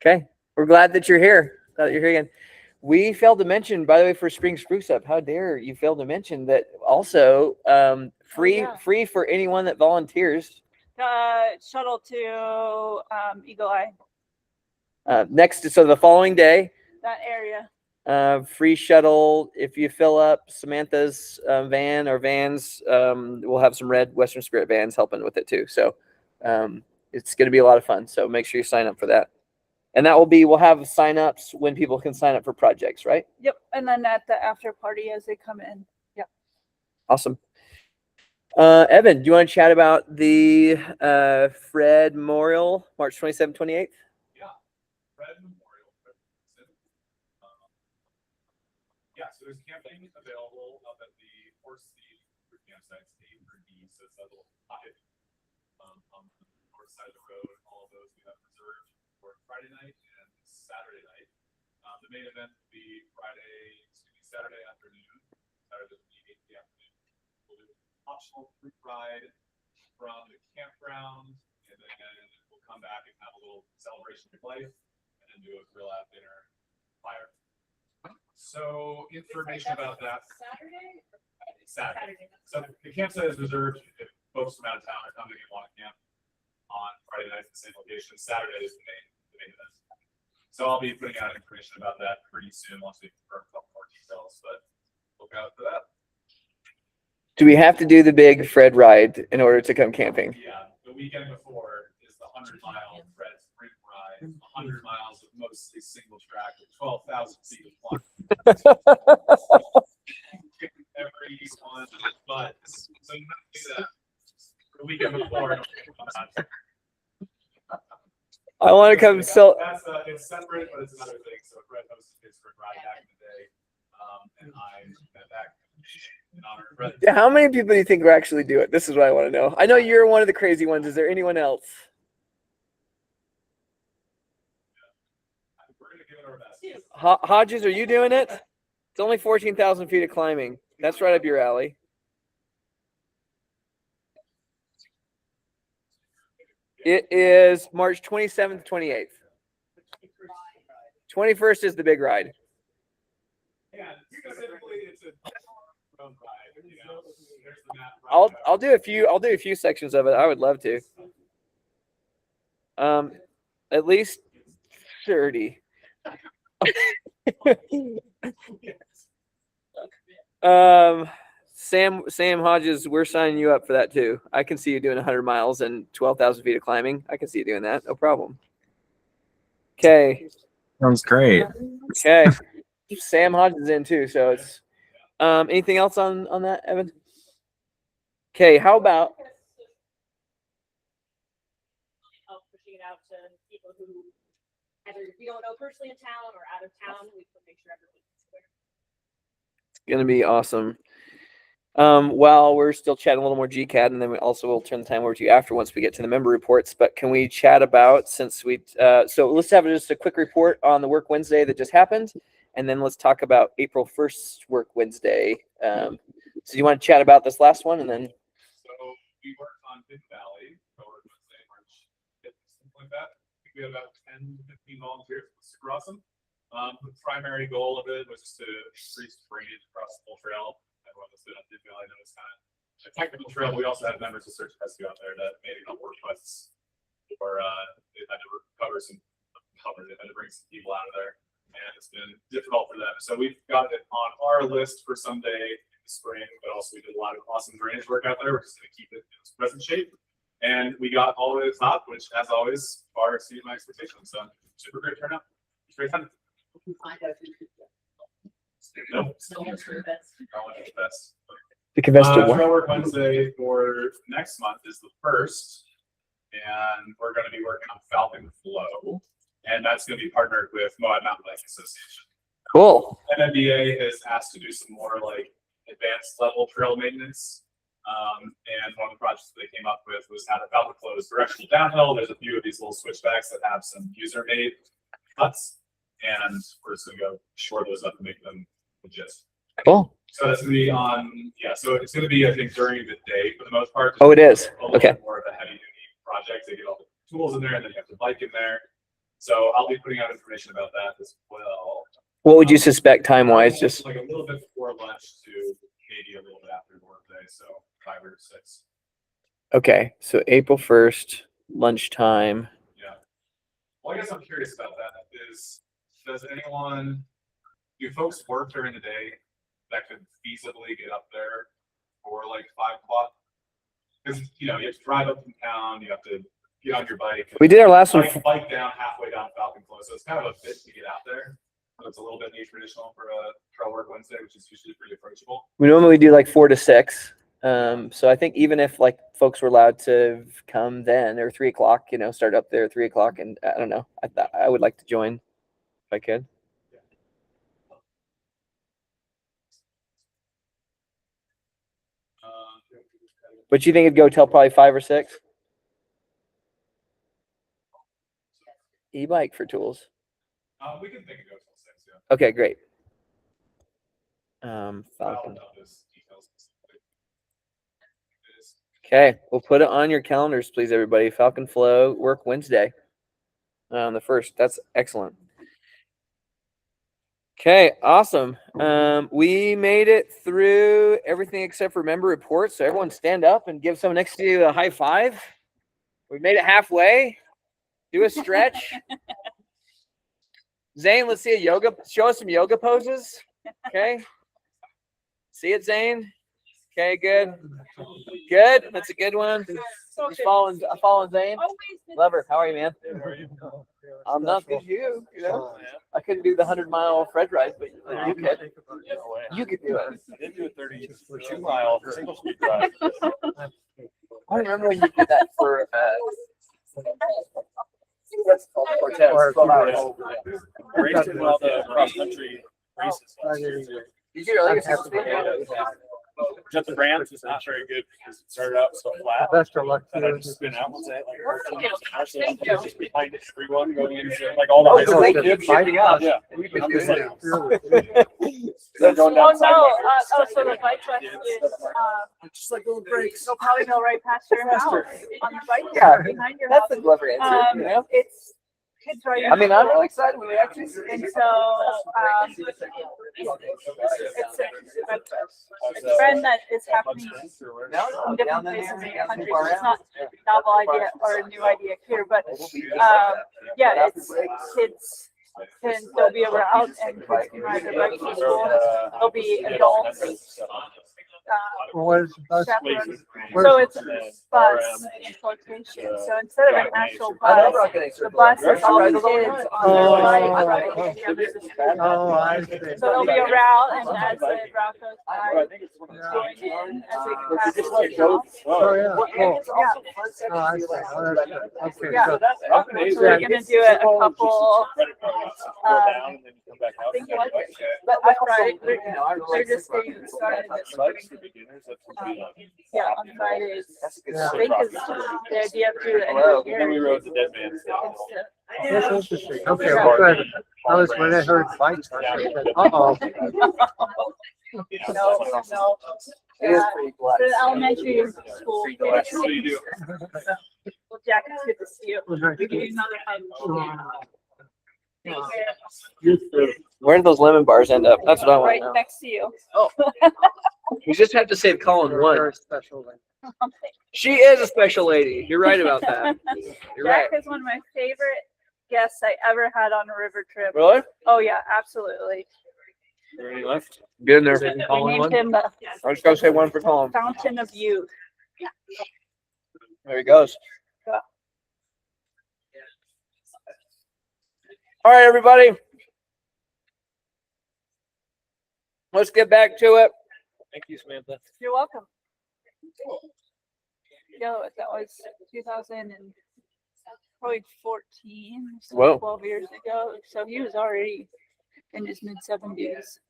Okay, we're glad that you're here. Glad that you're here again. We failed to mention, by the way, for Spring Spruce Up, how dare you fail to mention that also free for anyone that volunteers. Shuttle to Eagle Eye, So the following day, that area. free shuttle. If you fill up Samantha's van or vans, we'll have some red Western Spirit vans helping with it too. So it's going to be a lot of fun. So make sure you sign up for that. And that will be, we'll have signups when people can sign up for projects, right? Yep. And then at the after party as they come in. Yep. Awesome. Evan, do you want to chat about the Fred Memorial, March 27th, 28th? Yeah, Fred Memorial. Yeah, so there's camping available up at the Horse Seed campsites, A through D, so it's that little pocket on the north side of the road. All of those we have reserved for Friday night and Saturday night. The main event will be Saturday afternoon, Saturday the 8th afternoon. We'll do an optional group ride from the campground, and then we'll come back and have a little celebration of life, and then do a grill out dinner, fire. So information about that. Saturday. So the campsite is reserved if folks from out of town are coming and want to camp on Friday night at the same location. Saturday is the main event. So I'll be putting out information about that pretty soon once we confirm a couple more details, but look out for that. Do we have to do the big Fred ride in order to come camping? Yeah, the weekend before is the 100-mile Fred Sprint ride, 100 miles of mostly single track with 12,000 feet of climb. Every one but so you have to do that the weekend before. I want to come That's it's separate, but it's another thing. So Fred hosted his Fred ride back in the day, and I went back in honor of Fred. Yeah, how many people do you think will actually do it? This is what I want to know. I know you're one of the crazy ones. Is there anyone else? We're gonna give it our best. Hodges, are you doing it? It's only 14,000 feet of climbing. That's right up your alley. It is March 27th, 28th. 21st is the big ride. Yeah, specifically, it's a road ride. You know, there's the map. I'll do a few sections of it. I would love to. At least 30. Sam Hodges, we're signing you up for that too. I can see you doing 100 miles and 12,000 feet of climbing. I can see you doing that. No problem. Okay. Sounds great. Okay. Sam Hodges is in too. So it's, anything else on that, Evan? Okay. How about, Pushing it out to people who either we don't know personally in town or out of town. We can make sure everyone's aware. going to be awesome. While we're still chatting a little more GCAD, and then we also will turn the time over to you after once we get to the member reports. But can we chat about, since we so let's have just a quick report on the Work Wednesday that just happened, and then let's talk about April 1st Work Wednesday. So you want to chat about this last one, and then So we worked on Hidden Valley, over Wednesday, March 5th, something like that. I think we had about 10 to 15 volunteers. It was super awesome. The primary goal of it was just to increase drainage across the whole trail. Everyone that's been on Hidden Valley knows kind of a technical trail. We also had members of Search and Rescue out there that maybe not work requests, or they had to recover some cover. They had to bring some people out of there, and it's been difficult for them. So we've got it on our list for someday in the spring, but also we did a lot of awesome drainage work out there. We're just going to keep it in its present shape. And we got all the way to the top, which, as always, far exceeded my expectations. So super great turnout. It's great time. Nope. So much for the best. The best. the Covesta Trail Work Wednesday for next month is the 1st, and we're going to be working on Falcon Flow, and that's going to be partnered with Moab Mountain Bike Association. Cool. MMBA is asked to do some more like advanced level trail maintenance. And one of the projects that they came up with was how the Falcon Flow is directional downhill. There's a few of these little switchbacks that have some user-made cuts, and we're just going to go shore those up and make them legit. Cool. So that's going to be on, so it's going to be, I think, during the day for the most part. Oh, it is. A little Okay. bit more of a heavy duty project. They get all the tools in there, and then you have the bike in there. So I'll be putting out information about that as well. What would you suspect time wise? Just like a little bit before lunch to maybe a little bit after the work day, so 5 or 6. okay. So April 1st, lunchtime. Yeah. Well, I guess I'm curious about that. Does anyone, do folks work during the day that could feasibly get up there for like 5 o'clock? Because you have to drive up from town, you have to get on your bike. We did our last one. Bike down halfway down Falcon Flow, so it's kind of a bit to get out there. But it's a little bit traditional for a Trail Work Wednesday, which is usually pretty approachable. We normally do like 4 to 6. So I think even if like folks were allowed to come then or 3 o'clock, start up there at 3 o'clock, and I don't know. I would like to join if I could. But you think it'd go till probably 5 or 6? E-bike for tools. We can think it goes till 6, yeah. Okay, great. I'll Falcon. know those details specifically. It is. Okay, we'll put it on your calendars, please, everybody. Falcon Flow Work Wednesday on the 1st. That's excellent. Okay, awesome. We made it through everything except for member reports. So everyone stand up and give someone next to you a high five. We made it halfway. Do a stretch. Zane, let's see a yoga. Show us some yoga poses. Okay. See it, Zane? Okay, good. Good. That's a good one. Just following Zane. Lover, how are you, man? I'm not good. You I couldn't do the 100-mile Fred ride, but you could. You could do it. I did do a 32-mile single speed drive. I remember when you did that for Cortez. 12 hours. I raced in all the cross country races last year. Did you really? Jumping ramps is not very good because it started out so flat. Best of luck to And I you. just spin out once I just behind everyone going into like all the high Oh, school wait, kids. fighting us. Yeah. You can I'm do just that. They're going Oh, down no, so the bike rack is, just like little breaks. they'll probably go right past your house on the bike Yeah, rack behind your house. That's the Glover answer. It's kids riding. I mean, I'm really excited when we actually see And it. so, it's a trend that is happening in different places in the country. So it's not a novel idea or a new idea here, but, yeah, it's kids they'll be around and kids can ride their bikes to school. There'll be adults. What is the bus? Chaperones. So it's a bus importation. So instead of an actual bus, the bus is all kids on their bike riding the other side. Oh, I see. So there'll be a route, and as the route goes by, join in as they can pass it off. Oh, yeah, cool. Yeah. Oh, I see. Oh, that's good. Okay, Yeah. so So we're gonna do it a couple. I think what, but I tried. They're just getting started this spring. Yeah, on Fridays. That's a good Yeah. I think it's the idea of doing it Hello. every year. Then we rode the Dead Man's That's interesting. Okay, well, good. I was when I heard bikes. Uh-oh. No, no. It is Yeah, pretty black. the elementary school. What do you do? Well, Jack, it's good to see you. We give you another hug. Where did those lemon bars end up? That's what I want Right to know. next to you. You just have to save Colin one. Very special. She is a special lady. You're right about that. You're right. Jack is one of my favorite guests I ever had on a river trip. Really? Oh yeah, absolutely. Any left? Get in there. We Colin named one. him the I just gotta say one for Colin. Fountain of Youth. There he goes. Yeah. All right, everybody. Let's get back to it. Thank you, Samantha. You're welcome. Yeah, that was 2000 and probably 14, so Whoa. 12 years ago. So he was already in his mid 70s.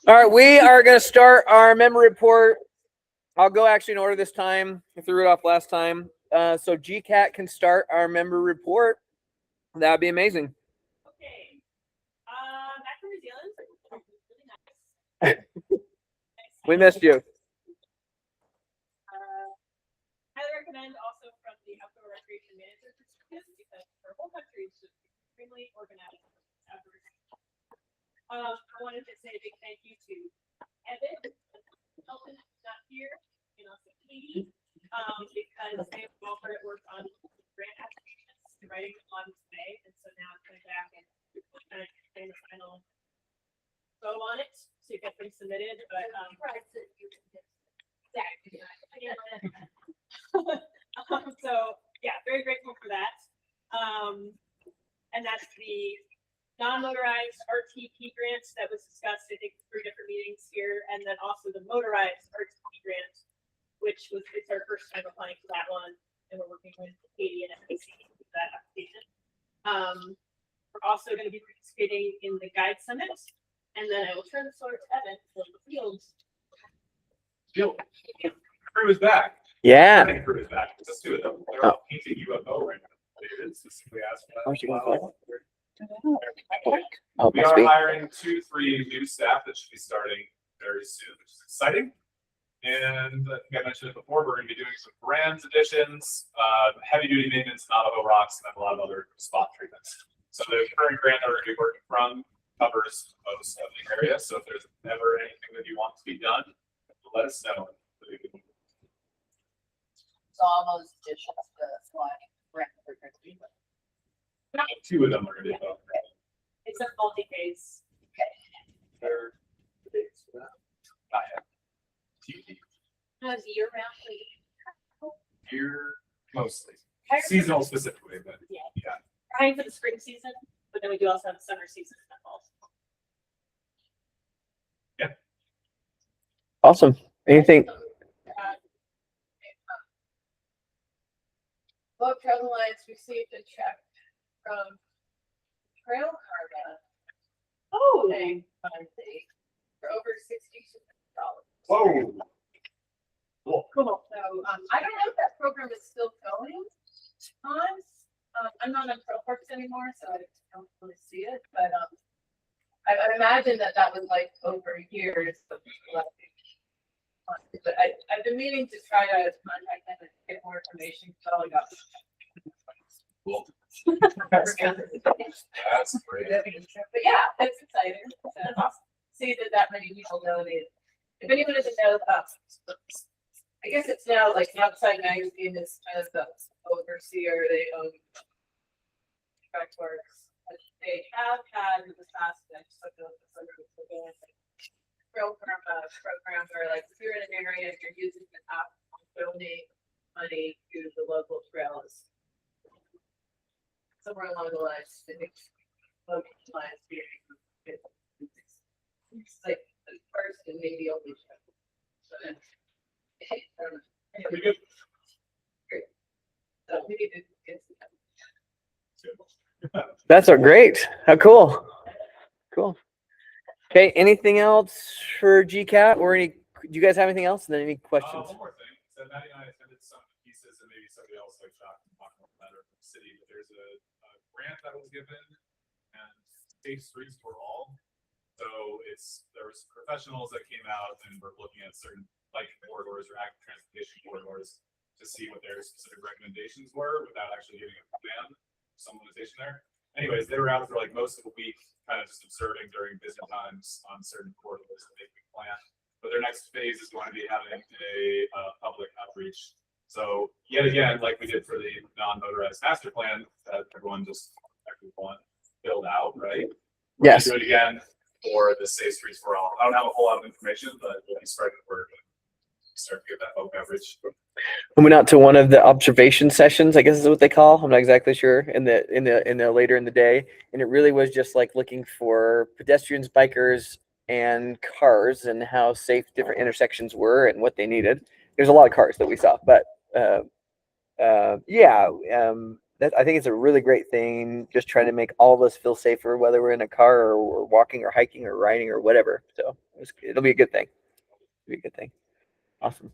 All right, we are going to start our member report. I'll go actually in order this time. I threw it off last time. So GCAT can start our member report. That'd be amazing. Okay. Back from New Zealand. Really nice. We missed you. Highly recommend also from the outdoor recreation management perspective because our whole country is just extremely organized. I wanted to say a big thank you to Evan, Elton, not here, and also Katie, because they have all hard at work on grant applications and writing on today, and so now I'm coming back and kind of getting the final vote on it to get them submitted, but so yeah, very grateful for that. And that's the non-motorized RTP grant that was discussed, I think, 3 different meetings here, and then also the motorized RTP grant, which was it's our first time applying for that one, and we're working with Katie and FBC with that application. We're also going to be participating in the Guide Summit, and then I will turn the floor to Evan for the fields. Crew is back. Yeah. Running crew is back. Let's do it though. They're all painting UFO right now. They specifically asked for that. Oh, she got Wow. Oh, We must are be. hiring 2 to 3 new staff that should be starting very soon, which is exciting. And I think I mentioned it before, we're going to be doing some brands additions, heavy duty maintenance, Navajo rocks, and then a lot of other spot treatments. So the current grant that we're going to be working from covers most of the area. So if there's ever anything that you want to be done, let us know. So all those additions to sliding. Not 2 of them are going to be about. It's a multi-phase. They're dates for that. I have TV Year round. here mostly seasonal specifically, but Yeah. yeah. Trying for the spring season, but then we do also have the summer season and the fall. Awesome. Anything? Boat Travel Alliance received a check from Trail Karma. Oh. Thing, for over $62. Whoa. Cool. So, I don't know if that program is still going on. I'm not on Trailworks anymore, so I don't really see it, but, I imagine that was like over years. But I've been meaning to try to contact them and get more information, so I got. That's great. But yeah, that's exciting. To see that many people donated. If anyone doesn't know, I guess it's now like Outside Magazine is kind of the overseer. They own Trailworks. They have had in the past, program where like if you're in an area and you're using the app, donate money to the local trails. Somewhere along the lines, I think local lines here. It's like the first and maybe only. Pretty good. Great. So maybe it's. That's a great. How cool. Cool. Okay. Anything else for GCAT or any do you guys have anything else? And then any questions? One more thing. So Maddie and I attended some pieces, and maybe somebody else like Chuck can talk about that or from the city. But there's a grant that was given, and Safe Streets for All. So there was professionals that came out and were looking at certain bike corridors or active transportation corridors to see what their specific recommendations were without actually giving a plan, some limitation there. Anyways, they were out for like most of the week, kind of just observing during busy times on certain corridors and making a plan. But their next phase is going to be having a public outreach. So yet again, like we did for the non-motorized master plan that everyone just filled out, right? We're gonna Yes. do it again for the Safe Streets for All. I don't have a whole lot of information, but we'll be starting to work and start to get that public coverage. We went out to one of the observation sessions, I guess is what they call. I'm not exactly sure. In the later in the day, and it really was just like looking for pedestrians, bikers, and cars, and how safe different intersections were and what they needed. There's a lot of cars that we saw, but I think it's a really great thing. Just trying to make all of us feel safer, whether we're in a car or we're walking or hiking or riding or whatever. So it'll be a good thing. It'll be a good thing. Awesome.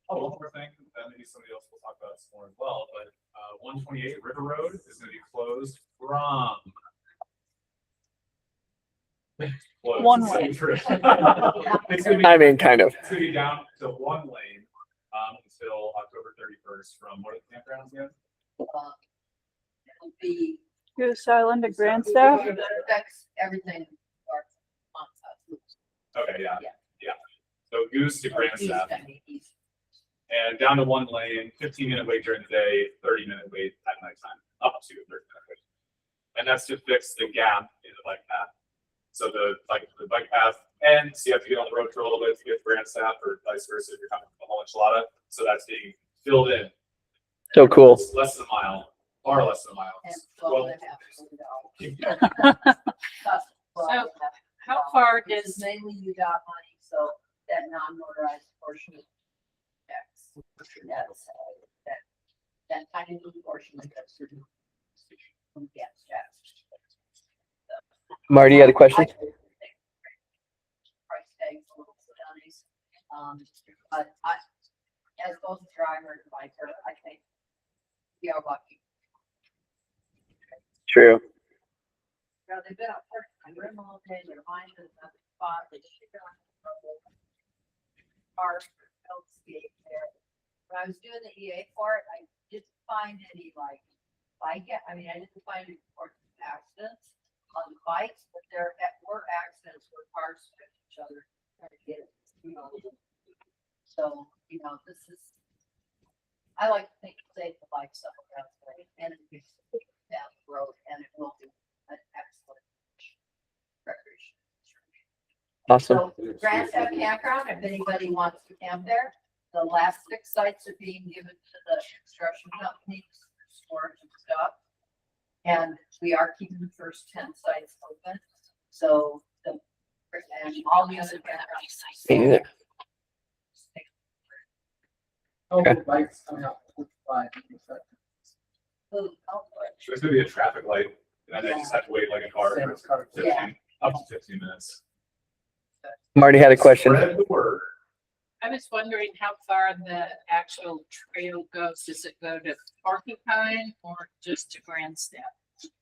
Oh, one more thing, maybe somebody else will talk about this more as well, but 128 River Road is going to be closed from One way. It's gonna be, I mean, kind of. it's going to be down to one lane until October 31st from what are the campgrounds again? It'll be. Goose Island to Grandstaff. That affects everything. Okay, yeah. Yeah. So Goose to Grandstaff East. and down to one lane, 15-minute wait during the day, 30-minute wait at nighttime, up to 30-minute wait. And that's to fix the gap in the bike path. So the bike path ends, you have to get on the road for a little bit to get to Grandstaff or vice versa if you're coming from the whole enchilada. So that's being filled in. So cool. It's less than a mile, far less than a mile. And Well, So how far This does, is mainly UDOT money, so that non-motorized portion of tax. That tiny little portion that goes through. Gas tax. Marty, you had a question? Price tags a little stunning. But as both a driver and biker, I think we are lucky. True. You know, they've been up there, I read them all day, their mind is at the spot, they should go on the road. Cars, don't skate there. When I was doing the EA for it, I didn't find any I didn't find any reports of accidents on the bikes, but there were accidents where cars hit each other trying to get it, you know. So, you know, I like to think save the bike somewhere else, right? And it's down the road, and it will be an excellent recreation. Awesome. So Grandstaff Campground, if anybody wants to camp there, the last 6 sites are being given to the construction companies, storage and stuff. And we are keeping the first 10 sites open, so and all the other campgrounds. Me neither. Oh, bikes coming up. There's going to be a traffic light, and then you just have to wait like a car for 15, up to 15 minutes. Marty had a question. Spread the word. I was wondering how far the actual trail goes. Does it go to Porcupine or just to Grandstaff?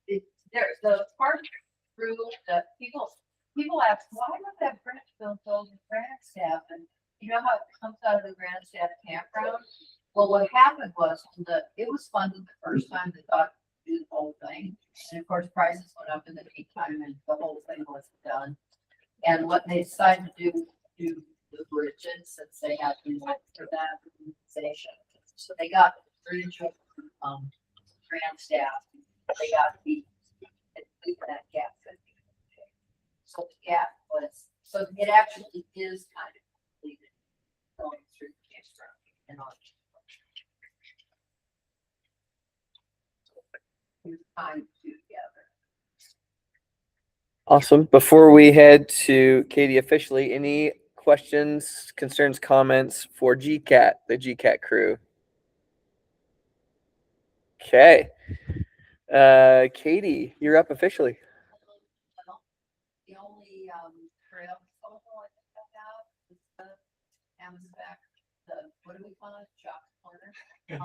There's the part through the people ask, why would that bridge built over Grandstaff? And you know how it comes out of the Grandstaff campground? Well, what happened was it was funded the first time they thought to do the whole thing. And of course, prices went up in the meantime and the whole thing wasn't done. And what they decided to do the bridges, since they had to wait for that organization. So they got the bridge of Grandstaff. They got the that gap. So the gap was, so it actually is kind of completed going through the campground and on. It's time to together. Awesome. Before we head to Katie officially, any questions, concerns, comments for GCAT, the GCAT crew? Okay. Katie, you're up officially. The only trail photo I think I have is the Hammond's back, what do we call it? Shop corner. I am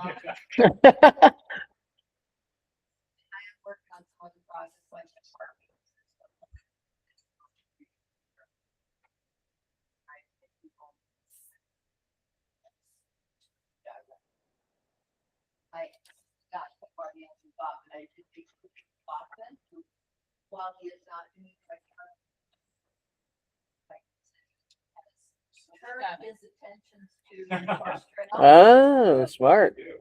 working on some other projects like the parking. I got the party and Bob, and I did think Bachman, while he is not doing my turn his attentions to the horse trail. Oh, smart. And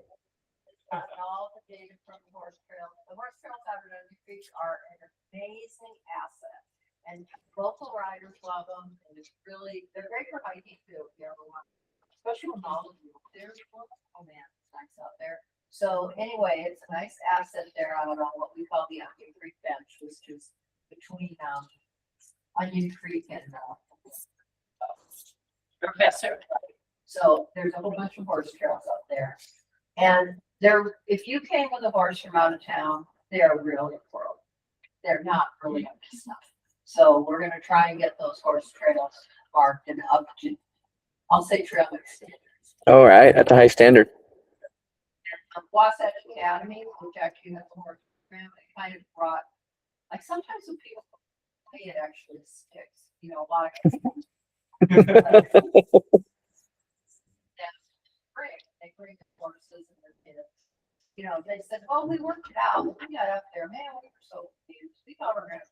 all the data from the horse trail. The horse trails out at Onion Creek are an amazing asset. And local riders love them. And it's really, they're great for hiking too, if you ever want. Especially when all of you, there's, oh man, it's nice out there. So anyway, it's a nice asset there out on what we call the Onion Creek Bench, which is between Onion Creek and Professor. So there's a whole bunch of horse trails up there. And they're, if you came with a horse from out of town, they're really rural. They're not really up to snuff. So we're gonna try and get those horse trails marked and up to, I'll say trail standards. All right, at the high standard. Wasatch Academy, which actually has a horse program, it kind of brought, like sometimes when people play, it actually sticks, you know, a lot of. They bring the horses and their kids. You know, they said, "Oh, we worked it out. We got up there, man. We were so confused. We thought we were gonna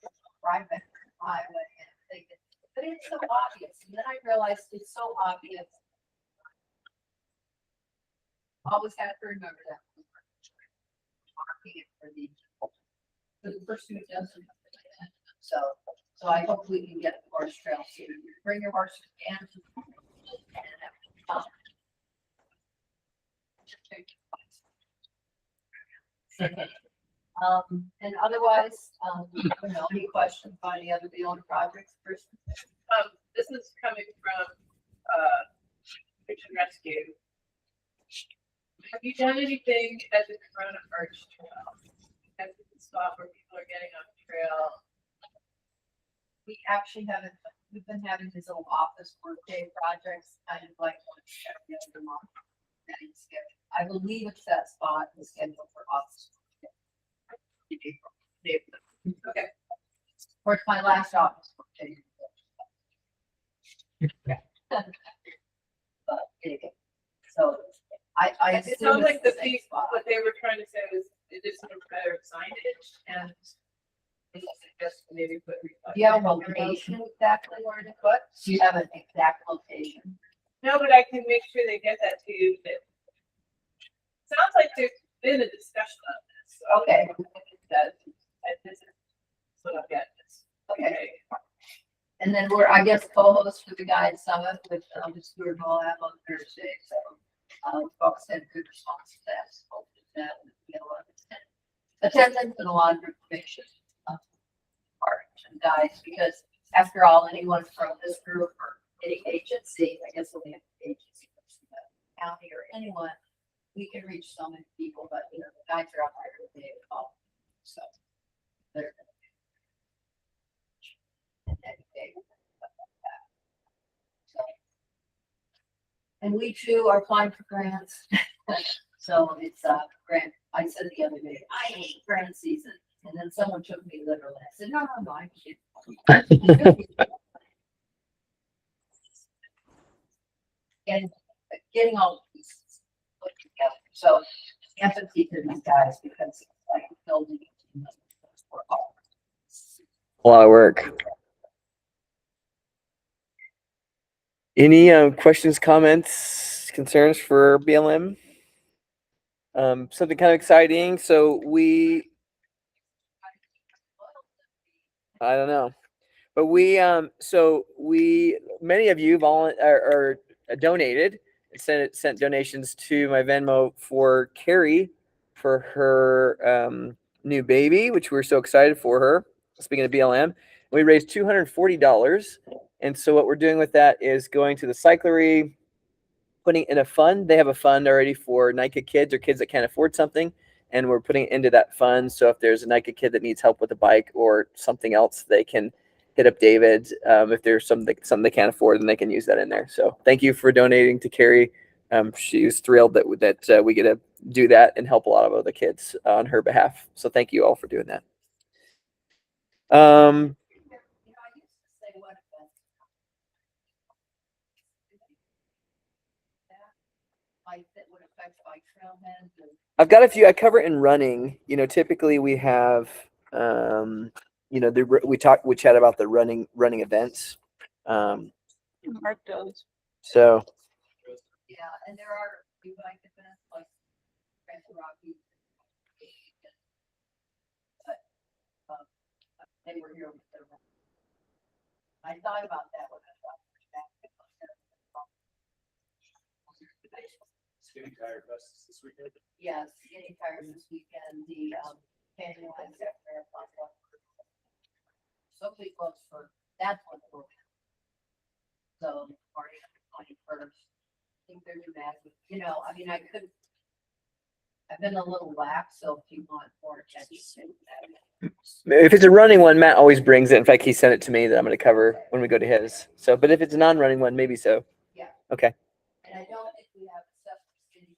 ride back to Iowa and think it, but it's so obvious." And then I realized it's so obvious. Always have to remember that. Marking it for the person who doesn't. So I hope we can get the horse trail soon. Bring your horse and. And otherwise, I don't know, any questions on any other Beyond projects, Kristen? This is coming from, Fiction Rescue. Have you done anything at the Corona Arch Trail? At the spot where people are getting on the trail? We actually haven't, we've been having these little office workday projects, kind of like one every other month. That is scheduled. I believe it's that spot is scheduled for office. Okay. Of course, my last office workday. But anyway, so I It assume sounds like it's the same piece, spot. what they were trying to say was, it is sort of better signage and. They suggest maybe put. Do you have a location exactly where to put? Do you have an exact location? No, but I can make sure they get that to you. But sounds like there's been a discussion on this. Okay. This is what I'm getting. Okay. And then we're, I guess, co-host for the Guide Summit with the Stewart Moab on Thursday. So folks had good response to that. So hopefully that would be a lot of attendance and a lot of information. Guys, because after all, anyone from this group or any agency, I guess we have agency, county or anyone, we can reach so many people, but you know, the guys are out there every day to call. So they're so, and we too are applying for grants. So it's grant. I said the other day, I hate grant season. And then someone took me literally. I said, no, I can't. And getting all the pieces put together. So empathy to these guys because it's like building for all. A lot of work. Any questions, comments, concerns for BLM? Something kind of exciting. So I don't know, but many of you are donated and sent donations to my Venmo for Carrie for her new baby, which we're so excited for her. Speaking of BLM, we raised $240, and so what we're doing with that is going to the cyclery, putting in a fund. They have a fund already for NICA kids or kids that can't afford something. And we're putting it into that fund. So if there's a NICA kid that needs help with a bike or something else, they can hit up David. If there's something they can't afford, then they can use that in there. So thank you for donating to Carrie. She's thrilled that we get to do that and help a lot of other kids on her behalf. So thank you all for doing that. That would affect bike trailheads and I've got a few. I cover it in running. Typically we have, we chat about the running events. Mark does. So yeah, and there are bike events like Grand Rocky. But they were here with their. I thought about that when I thought back. Skinny Tire Fest this weekend. Yes, Skinny Tires this weekend, the Canyon Lines after so many close for that's what we're. So party on the 21st. I think there's a magic, I've been a little lax, so if you want more attention. if it's a running one, Matt always brings it. In fact, he sent it to me that I'm going to cover when we go to his. So, but if it's a non-running one, maybe so. Yeah. Okay. And I don't think we have a separate city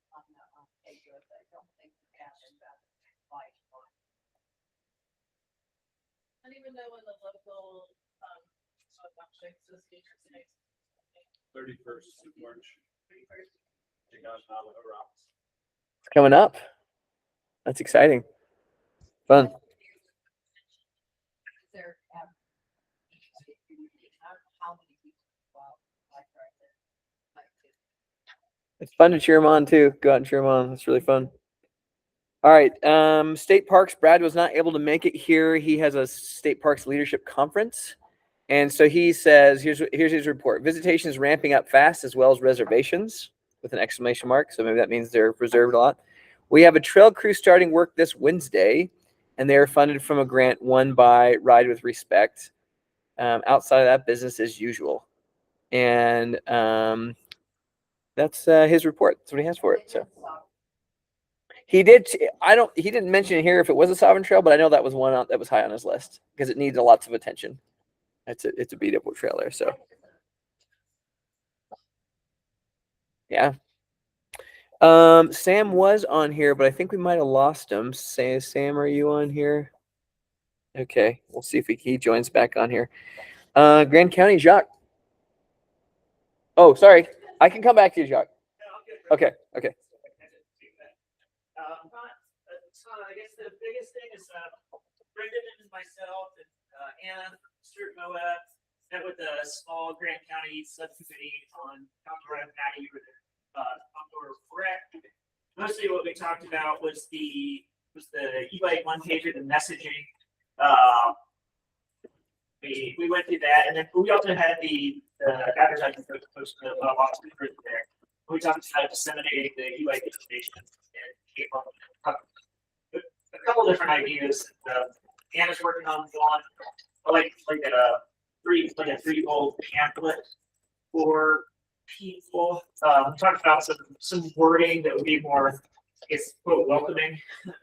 on the page. I don't think we have that. I don't even know when the local, association is. 31st of March. Take on Navajo Rocks. It's coming up. That's exciting. Fun. There, how many people? Wow, It's fun to cheer them on too. Go out and cheer them on. It's really fun. All right. State Parks. Brad was not able to make it here. He has a State Parks Leadership Conference. And so he says, here's his report. Visitation is ramping up fast, as well as reservations with an exclamation mark. So maybe that means they're reserved a lot. We have a trail crew starting work this Wednesday, and they are funded from a grant won by Ride with Respect. Outside of that, business as usual. And that's his report. That's what he has for it. So he did. He didn't mention it here if it was a sovereign trail, but I know that was one that was high on his list because it needs lots of attention. It's a beat up trail there. So yeah. Sam was on here, but I think we might have lost him. Sam, are you on here? Okay, we'll see if he joins back on here. Grand County, Jacques. Oh, sorry. I can come back to you, Jacques. Okay. Okay. I guess the biggest thing is Brendan and myself and Anna, Stuart Moab, met with the small Grant County subcommittee on outdoor activity with outdoor rec. Mostly what we talked about was the e-bike one pager, the messaging. We went through that, and then we also had the advertising for the post there. We talked about disseminating the e-bike information and came up with a couple different ideas. Anna's working on one, like a three-fold pamphlet for people. Talked about some wording that would be more, I guess, quote, welcoming,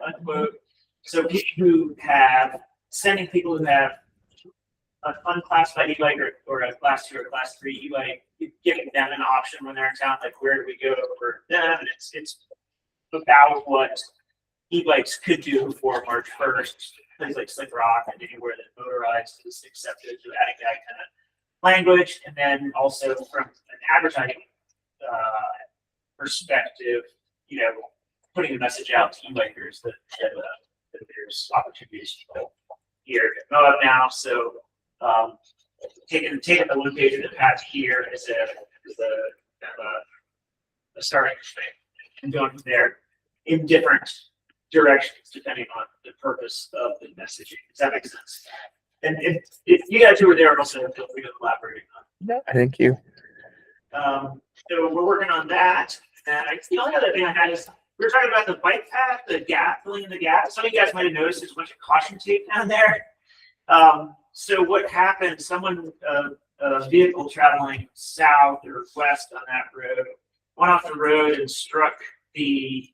unquote. So sending people who have an unclassified e-bike or a class 2 or class 3 e-bike, giving them an option when they're in town, like where do we go for them? And it's about what e-bikes could do before March 1st. Things like Slick Rock and anywhere that motorized is accepted, to adding that kind of language. And then also from an advertising perspective, putting a message out to e-bikers that there's opportunities here at Moab now. So taking the one page that Pat's here as a starting point and going from there in different directions depending on the purpose of the messaging. Does that make sense? And if you guys who were there also feel free to elaborate on. Thank you. So we're working on that. And the only other thing I had is we were talking about the bike path, the gap, filling in the gap. Some of you guys might have noticed there's a bunch of caution tape down there. So what happened? A vehicle traveling south or west on that road went off the road and struck the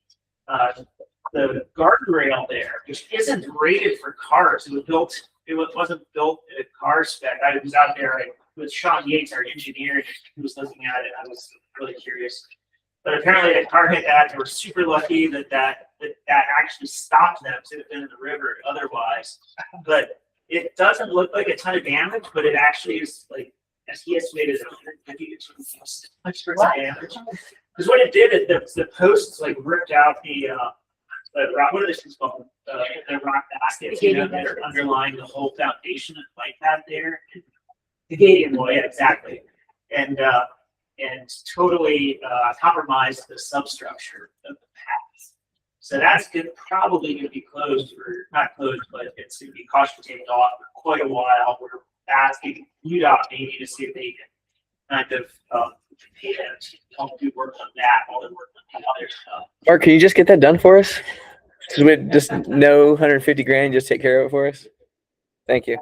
guardrail there, which isn't rated for cars. It wasn't built in a car spec. I was out there with Sean Yates, our engineer, who was looking at it. I was really curious. But apparently the car hit that. They were super lucky that actually stopped them to have been in the river otherwise. But it doesn't look like a ton of damage, but it actually is like, as he estimated, 150 damage. Because what it did is the posts like ripped out the rock, what are these called? The rock baskets, you know, that are underlying the whole foundation of the bike path there. The gating wall, yeah, exactly. And totally compromised the substructure of the path. So that's probably going to be closed for, not closed, but it's going to be caution taped off for quite a while. We're asking UDOT maybe to see if they can kind of help do work on that while they work on the other stuff. Mark, can you just get that done for us? Because we just no 150 grand, just take care of it for us. Thank you.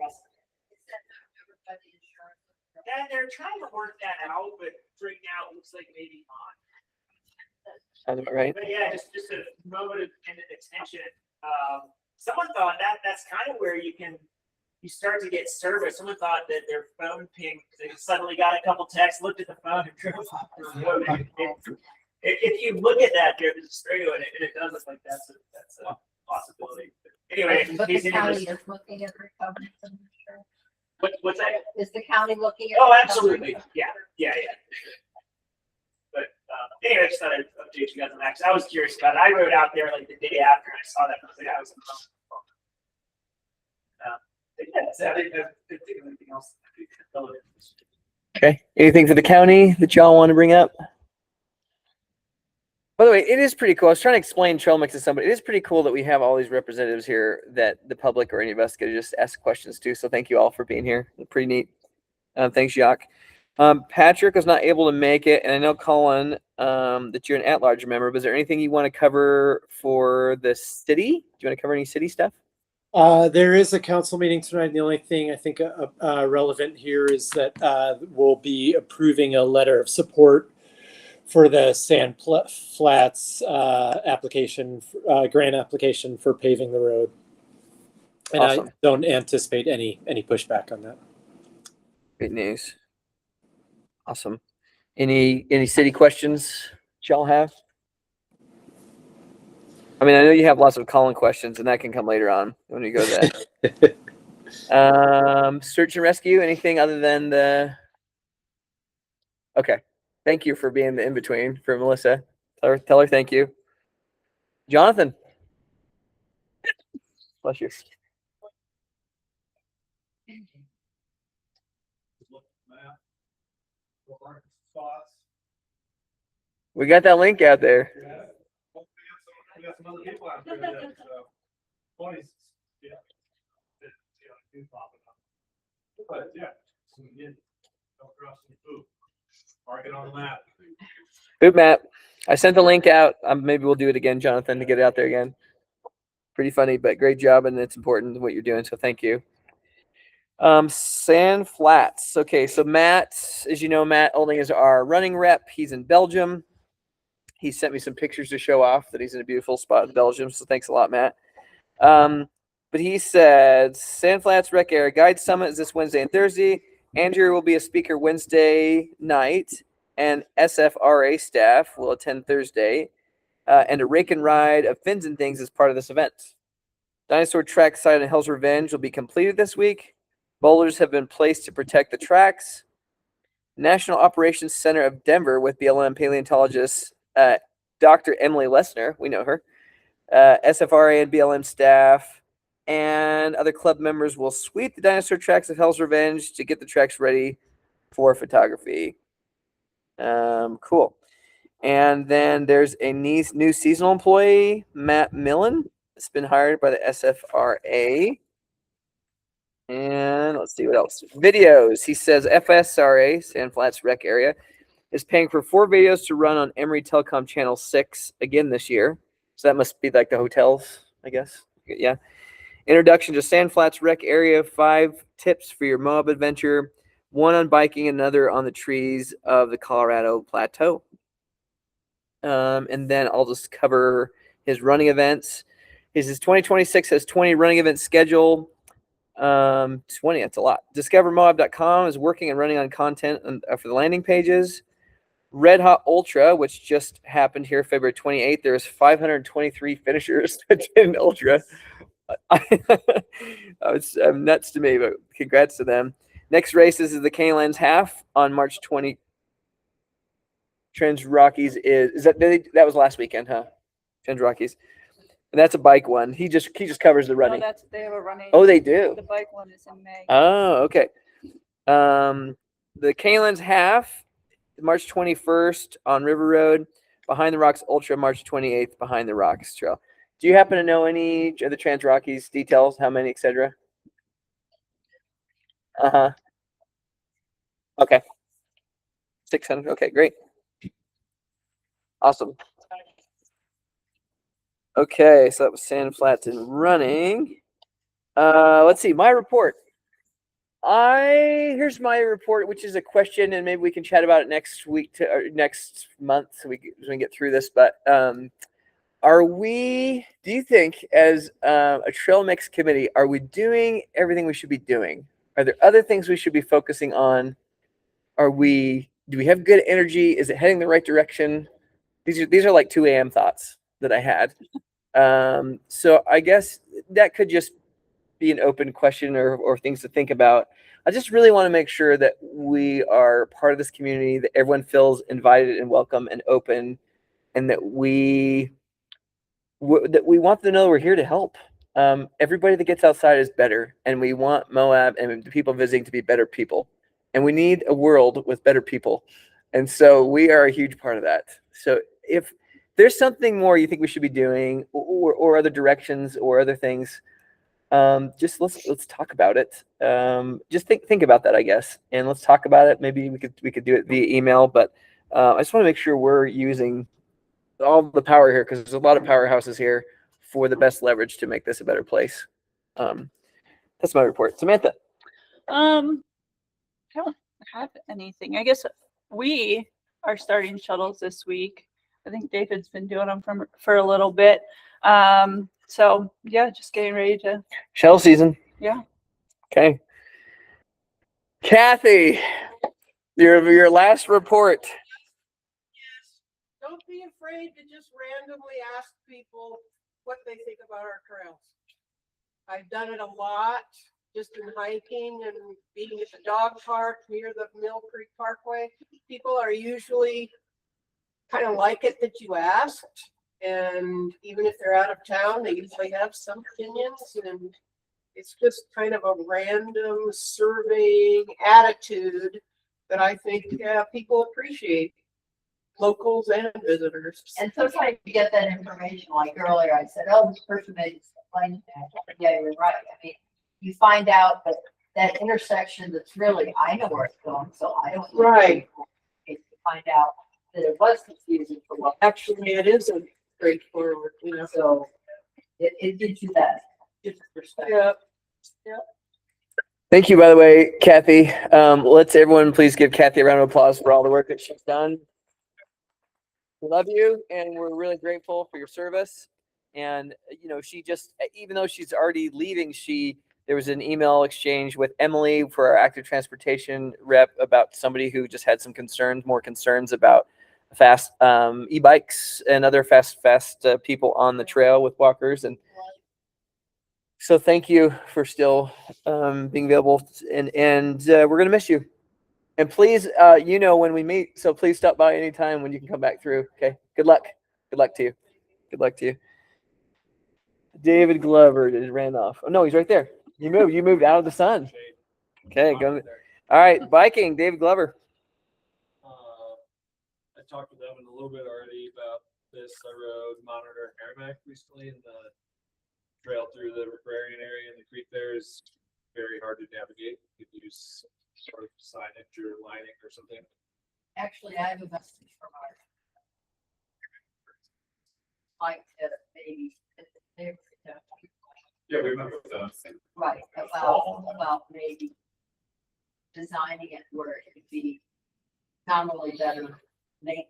And they're trying to work that out, but right now it looks like maybe not. Sounds about right. But yeah, just a moment of attention. Someone thought that's kind of where you start to get service. Someone thought that their phone pinged. They suddenly got a couple texts, looked at the phone, and drove off the road. If you look at that, there's a stereo in it, and it does look like that's a possibility. But anyway, But the county is looking at recovery from insurance. what's that? Is the county looking at? Oh, recovery? absolutely. Yeah. But anyway, I just thought I'd update you guys on that because I was curious about it. I rode out there like the day after I saw that. I was like, I was. I didn't think of anything else. Okay. Anything for the county that y'all want to bring up? By the way, it is pretty cool. I was trying to explain Trail Mix to somebody. It is pretty cool that we have all these representatives here that the public or any of us could just ask questions to. So thank you all for being here. Pretty neat. Thanks, Jacques. Patrick was not able to make it, and I know, Colin, that you're an at-large member, but is there anything you want to cover for the city? Do you want to cover any city stuff? There is a council meeting tonight. And the only thing I think relevant here is that we'll be approving a letter of support for the Sand Flats application, grant application for paving the road. And Awesome. I don't anticipate any pushback on that. Great news. Awesome. Any city questions that y'all have? I mean, I know you have lots of Colin questions, and that can come later on when we go to that. Search and rescue, anything other than the... Okay. Thank you for being the in-between for Melissa. Tell her thank you. Jonathan. Bless you. We got that link out there. We got some other people out there that, Tony's, yeah, do popping up. But yeah, so we did come across some food. Mark it on the map. Boot map. I sent the link out. Maybe we'll do it again, Jonathan, to get it out there again. Pretty funny, but great job, and it's important what you're doing, so thank you. Sand Flats. Okay, so Matt, as you know, Matt Olding is our running rep. He's in Belgium. He sent me some pictures to show off that he's in a beautiful spot in Belgium, so thanks a lot, Matt. But he said, Sand Flats Rec Area Guide Summit is this Wednesday and Thursday. Andrew will be a speaker Wednesday night, and SFRA staff will attend Thursday. And a rake and ride of Fins and Things is part of this event. Dinosaur track site on Hell's Revenge will be completed this week. Boulders have been placed to protect the tracks. National Operations Center of Denver with BLM paleontologist Dr. Emily Lessner, we know her, SFRA and BLM staff, and other club members will sweep the dinosaur tracks of Hell's Revenge to get the tracks ready for photography. Cool. And then there's a new seasonal employee, Matt Millen. It's been hired by the SFRA. And let's see what else. Videos. He says FSRA, Sand Flats Rec Area, is paying for 4 videos to run on Emory Telecom Channel 6 again this year. So that must be like the hotels, I guess. Yeah. Introduction to Sand Flats Rec Area, 5 tips for your Moab adventure, 1 on biking, another on the trees of the Colorado Plateau. And then I'll just cover his running events. His 2026 has 20 running events scheduled. 20, that's a lot. DiscoverMoab.com is working and running on content for the landing pages. Red Hot Ultra, which just happened here February 28th, there's 523 finishers in Ultra. It's nuts to me, but congrats to them. Next race is the Canyonlands Half on March 20. Trans Rockies is that was last weekend, huh? Trans Rockies, and that's a bike one. He just covers the running. No, they have a running. Oh, they do. The bike one is in May. Oh, okay. The Canyonlands Half, March 21st on River Road. Behind the Rocks Ultra, March 28th, Behind the Rocks Trail. Do you happen to know any of the Trans Rockies details? How many, etc.? Okay. 600. Okay, great. Awesome. Okay, so that was Sand Flats and running. Let's see, my report. Here's my report, which is a question, and maybe we can chat about it next week or next month so we can get through this. But do you think as a trail mix committee, are we doing everything we should be doing? Are there other things we should be focusing on? Do we have good energy? Is it heading the right direction? These are like 2 a.m. thoughts that I had. So I guess that could just be an open question or things to think about. I just really want to make sure that we are part of this community, that everyone feels invited and welcome and open, and that we want to know we're here to help. Everybody that gets outside is better, and we want Moab and the people visiting to be better people. And we need a world with better people. And so we are a huge part of that. So if there's something more you think we should be doing or other directions or other things, just let's talk about it. Just think about that, I guess. And let's talk about it. Maybe we could do it via email, but I just want to make sure we're using all the power here, because there's a lot of powerhouses here for the best leverage to make this a better place. That's my report. Samantha. I don't have anything. I guess we are starting shuttles this week. I think David's been doing them for a little bit. So yeah, just getting ready to Shuttle season. Yeah. Okay. Kathy, your last report. Don't be afraid to just randomly ask people what they think about our trails. I've done it a lot, just in hiking and being at the dog park near the Mill Creek Parkway. People are usually kind of like it that you asked. And even if they're out of town, they usually have some opinions. And it's just kind of a random surveying attitude that I think people appreciate. Locals and visitors. And sometimes you get that information, like earlier, I said, oh, this person made this complaint. Yeah, you're right. I mean, you find out that intersection that's really, I know where it's going, so I don't. Right. To find out that it was confusing for what. Actually, it isn't straightforward, you know. So it gives you that different perspective. Yeah. Yeah. Thank you, by the way, Kathy. Let's everyone please give Kathy a round of applause for all the work that she's done. We love you, and we're really grateful for your service. And she just, even though she's already leaving, there was an email exchange with Emily for our active transportation rep about somebody who just had some more concerns about fast e-bikes and other fast people on the trail with walkers. And so thank you for still being available, and we're gonna miss you. And please, when we meet, so please stop by anytime when you can come back through. Okay. Good luck. Good luck to you. Good luck to you. David Glover just ran off. Oh no, he's right there. You moved out of the sun. Okay, go. All right, biking, David Glover. I talked with Evan a little bit already about this. I rode Monitor Merrimack recently, and the trail through the riparian area in the creek there is very hard to navigate. You could use sort of signage or lining or something. Actually, I have a message from our like maybe Yeah, we remember that. right about maybe designing it where it could be not only better make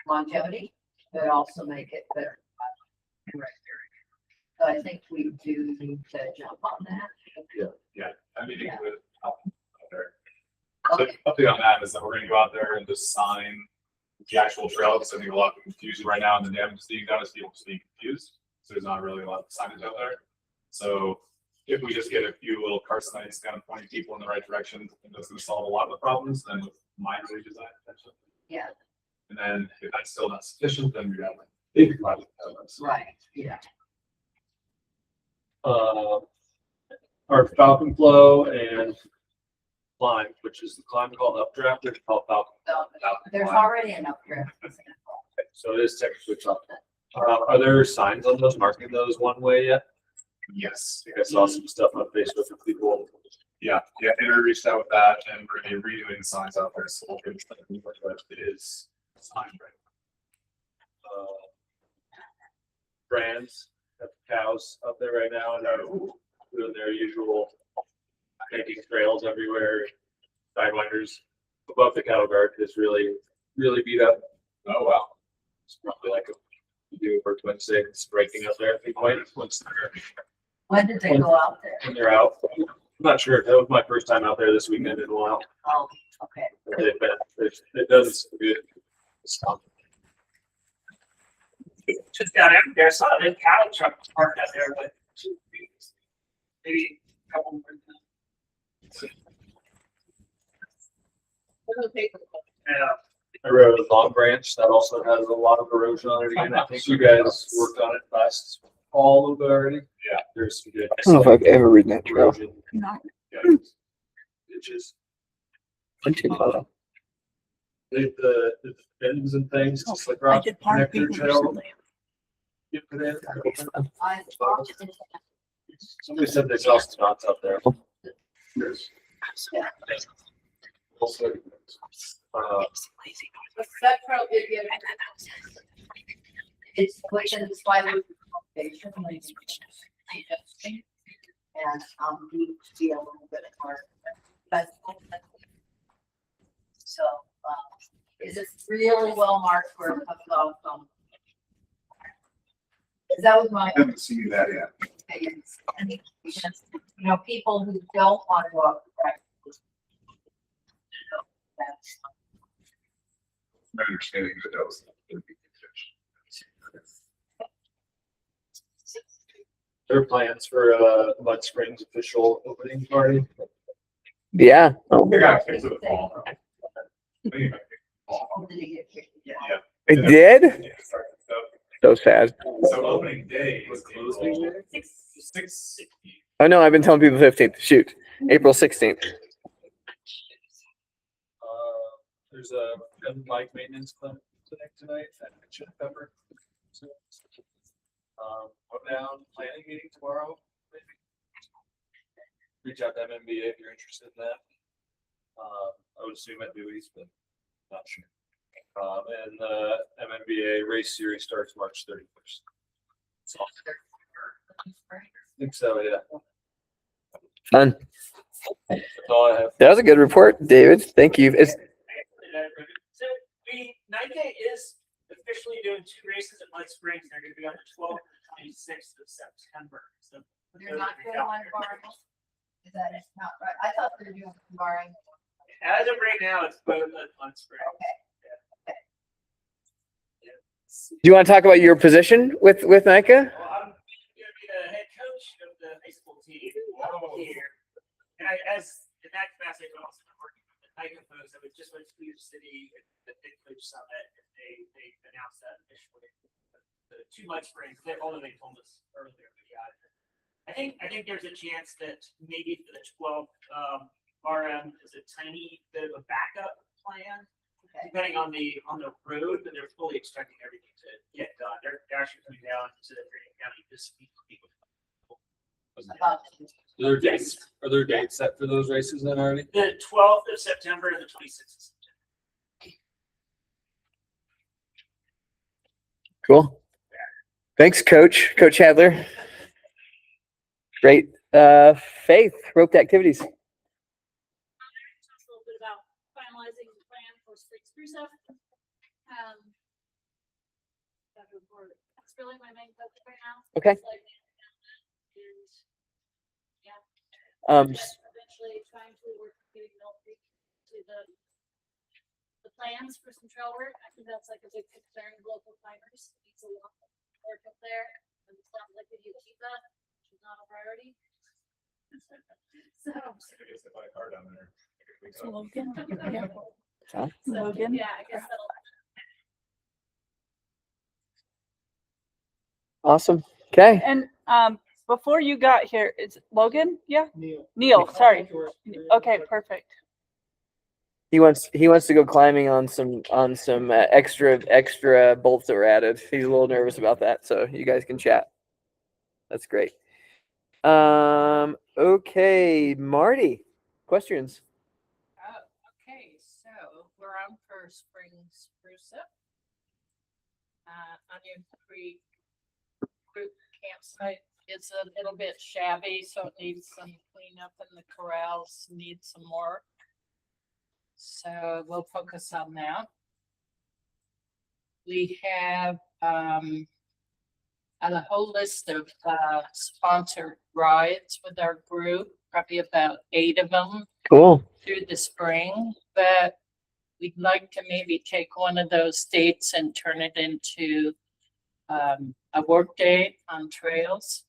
longevity, but also make it better. So I think we do need to jump on that. Yeah, I'm meeting with out there. The update on that is that we're gonna go out there and just sign the actual trail, because I think a lot of confusion right now, and the damage being done is people just being confused. So there's not really a lot of signage out there. So if we just get a few little car signs kind of pointing people in the right direction, and that's gonna solve a lot of the problems, then with minor redesign potentially. Yeah, And then if that's still not sufficient, then we have like big project. right, yeah. Our Falcon Flow and Climb, which is the Climb called Updraft, it's called Falcon. So there's Climb. already an upgrade. So it is technically up. Are there signs on those marking those one way yet? Yes. I think I saw some stuff on Facebook of people. Yeah, Andrew reached out with that, and we're gonna be redoing the signs out there, so we'll get it is signed right. Brands have cows up there right now and are doing their usual making trails everywhere. Sidewinders above the cattle guard is really beat up. Oh, wow. It's probably like a do for twin six breaking up there. I think once When did they go out there? when they're out. I'm not sure. That was my first time out there this weekend in a while. Oh, okay. It does good stuff. Just got out there, saw a big cattle truck parked out there with two trees. Maybe a couple more. Yeah. I rode a Long Branch that also has a lot of erosion on it again. I think you guys worked on it last fall a little bit already. Yeah. There's some good. I don't know if I've ever ridden that trail. erosion Not ditches. Huntington. The bends and things, just like I rock did park connector people trail. recently. You put in. I- Somebody said they saw some knots up there. There's Also, That trail did get. It's within the Swahili foundation, like, and, we be a little bit more. But. So, is it really well marked where it comes off, that was my. Haven't seen that yet. opinions. And, you know, people who don't want to go up the track. That's. My understanding is that that was. there are plans for Mud Springs official opening party. Yeah. Oh, They gotta fix it with fall. Yeah. it did? Yeah, sorry. So sad. So opening day is April 6th. Oh no, I've been telling people 15th. Shoot. April 16th. There's a bike maintenance clinic tonight at Chip Pepper. Put down planning meeting tomorrow, maybe. Reach out to MMBA if you're interested in that. I would assume at Dewey's, but not sure. And the MMBA race series starts March 31st. So, I think so, yeah. Fun. That's all I have. That was a good report, David. Thank you. It's So NICA is officially doing 2 races at Mud Springs. They're gonna be on the 12th and 26th of September. So. You're not doing one barring. Is that it? Not right? I thought they were doing barring. As of right now, it's both at Mud Springs. Do you want to talk about your position with NICA? Well, I'm gonna be the head coach of the high school team here. And in that capacity, I'm also working with the NICA folks. I just went to Cedar City at the Big Coach Summit, and they announced that officially. The 2 Mud Springs, although they told us earlier, but yeah. I think there's a chance that maybe for the 12th, RM is a tiny bit of a backup plan. Depending on the road, but they're fully expecting everything to get done. They're actually coming down to Green County this week. Are there dates set for those races then already? The 12th of September and the 26th of September. Cool. Thanks, Coach Hadler. Great. Faith, roped activities. Talk a little bit about finalizing the plan for Spruce Up. That's really my main focus right now. Okay. And, yeah, Eventually trying to work, getting Mill Creek to the plans for some trail work. I think that's like a big concern of local climbers. Needs a lot of work up there. And it sounds like if you keep that, which is not a priority. So. I guess if I car down there. Logan. Huh? So, Logan. yeah, I guess that'll. Awesome. Okay. And before you got here, it's Logan? Yeah? Neil. Neil, sorry. Okay, perfect. He wants to go climbing on some extra bolts that were added. He's a little nervous about that, so you guys can chat. That's great. Okay, Marty, questions? Okay, so we're on for spring spruce up. Onion Creek group campsite is a little bit shabby, so it needs some cleanup, and the corrals need some work. So we'll focus on that. We have a whole list of sponsored rides with our group, probably about 8 of them Cool. through the spring, but we'd like to maybe take one of those dates and turn it into a work day on trails.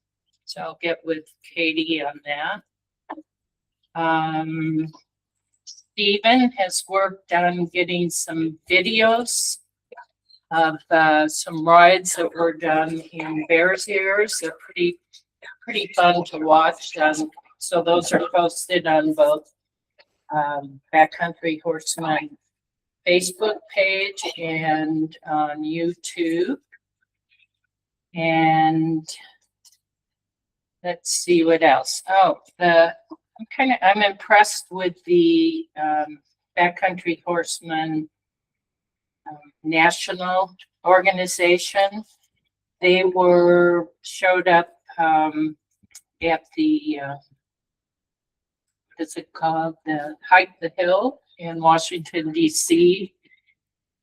So I'll get with Katie on that. Stephen has worked on getting some videos of some rides that were done in Bears Ears. They're pretty fun to watch. So those are posted on both Backcountry Horseman Facebook page and on YouTube. And let's see what else. Oh, I'm impressed with the Backcountry Horseman national organization. They showed up at the what's it called? The Hike the Hill in Washington, DC.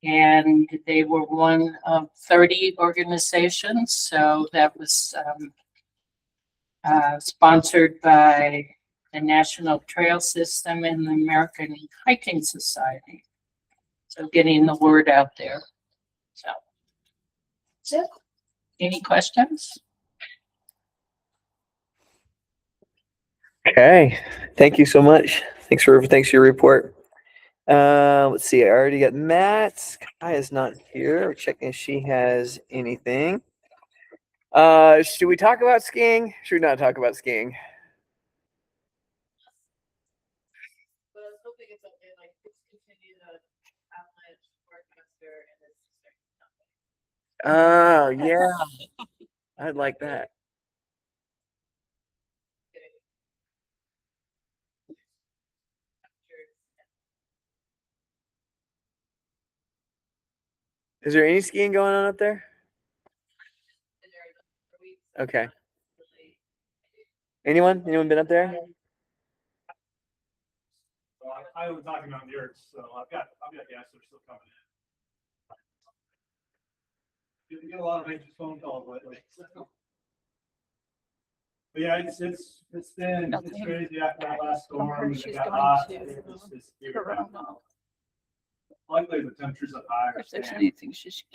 And they were one of 30 organizations. So that was sponsored by the National Trail System and the American Hiking Society. So getting the word out there. So that's it. Any questions? Okay. Thank you so much. Thanks for your report. Let's see. I already got Matt. Kai is not here. We're checking if she has anything. Should we talk about skiing? Should we not talk about skiing? But I was hoping it's okay, like continue the Avalanche Sportmaster and it's Oh yeah. I'd like that. Is there any skiing going on up there? Okay. Anyone been up there? So I was talking about the Yurts, so I've got guests that are still coming in. You get a lot of anxious phone calls lately. But yeah, it's been crazy after that last storm. It got hot. It's likely the temperatures up high. If there's anything she should.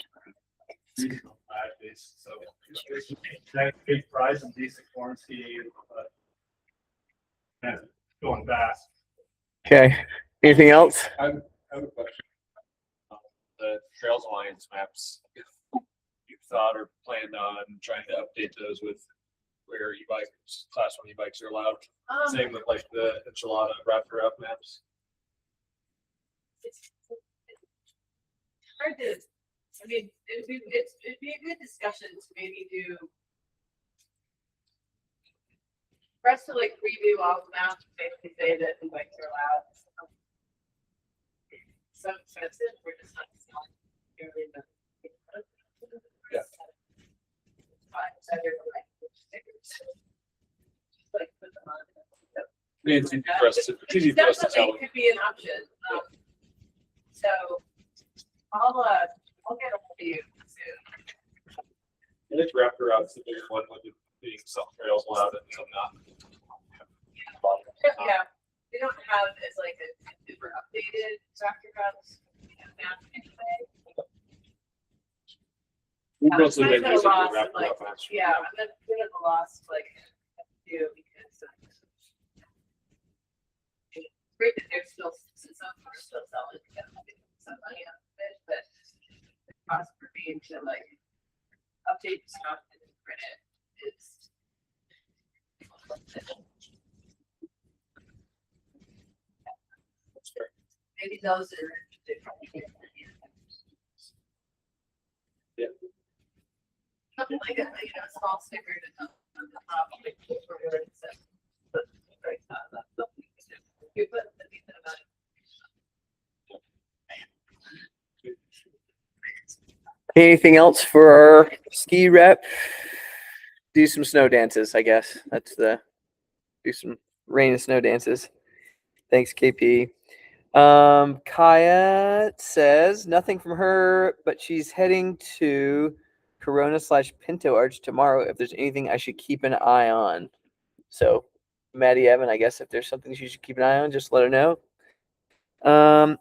Seasonal days, so that big price and decent corn skiing, but yeah, going fast. Okay. Anything else? I have a question. The Trails Alliance maps, if you thought or planned on trying to update those with where e-bikes, class 1 e-bikes are allowed. Same with like the Enchilada Raptor Up maps. It's hard to, I mean, it'd be a good discussion to maybe do. For us to like review all the maps, basically say that the bikes are allowed. Some expensive, we're just not selling nearly the. Yeah. Like put them on. It's easy for us to tell. Definitely could be an option. So I'll get a hold of you soon. I think Raptor Up's the bigger one with it being some trails allowed and some not. Yeah, they don't have as like a super updated Dr. Guns map anyway. We've also I've been been using the lost, wrap like, up actually. yeah, I'm at a loss, like, do because it's great that they're still, since some are still selling, some money on it, but the cost for me to like update stuff and print it is. Maybe those that are interested. Yeah. Something like a, small sticker to on the top, like, for where it says. Right, that's something to do. You put the detail about it. Anything else for our ski rep? Do some snow dances, I guess. Do some rain and snow dances. Thanks, KP. Kaya says nothing from her, but she's heading to Corona/Pinto Arch tomorrow. If there's anything I should keep an eye on. So, Maddie Evan, I guess if there's something she should keep an eye on, just let her know.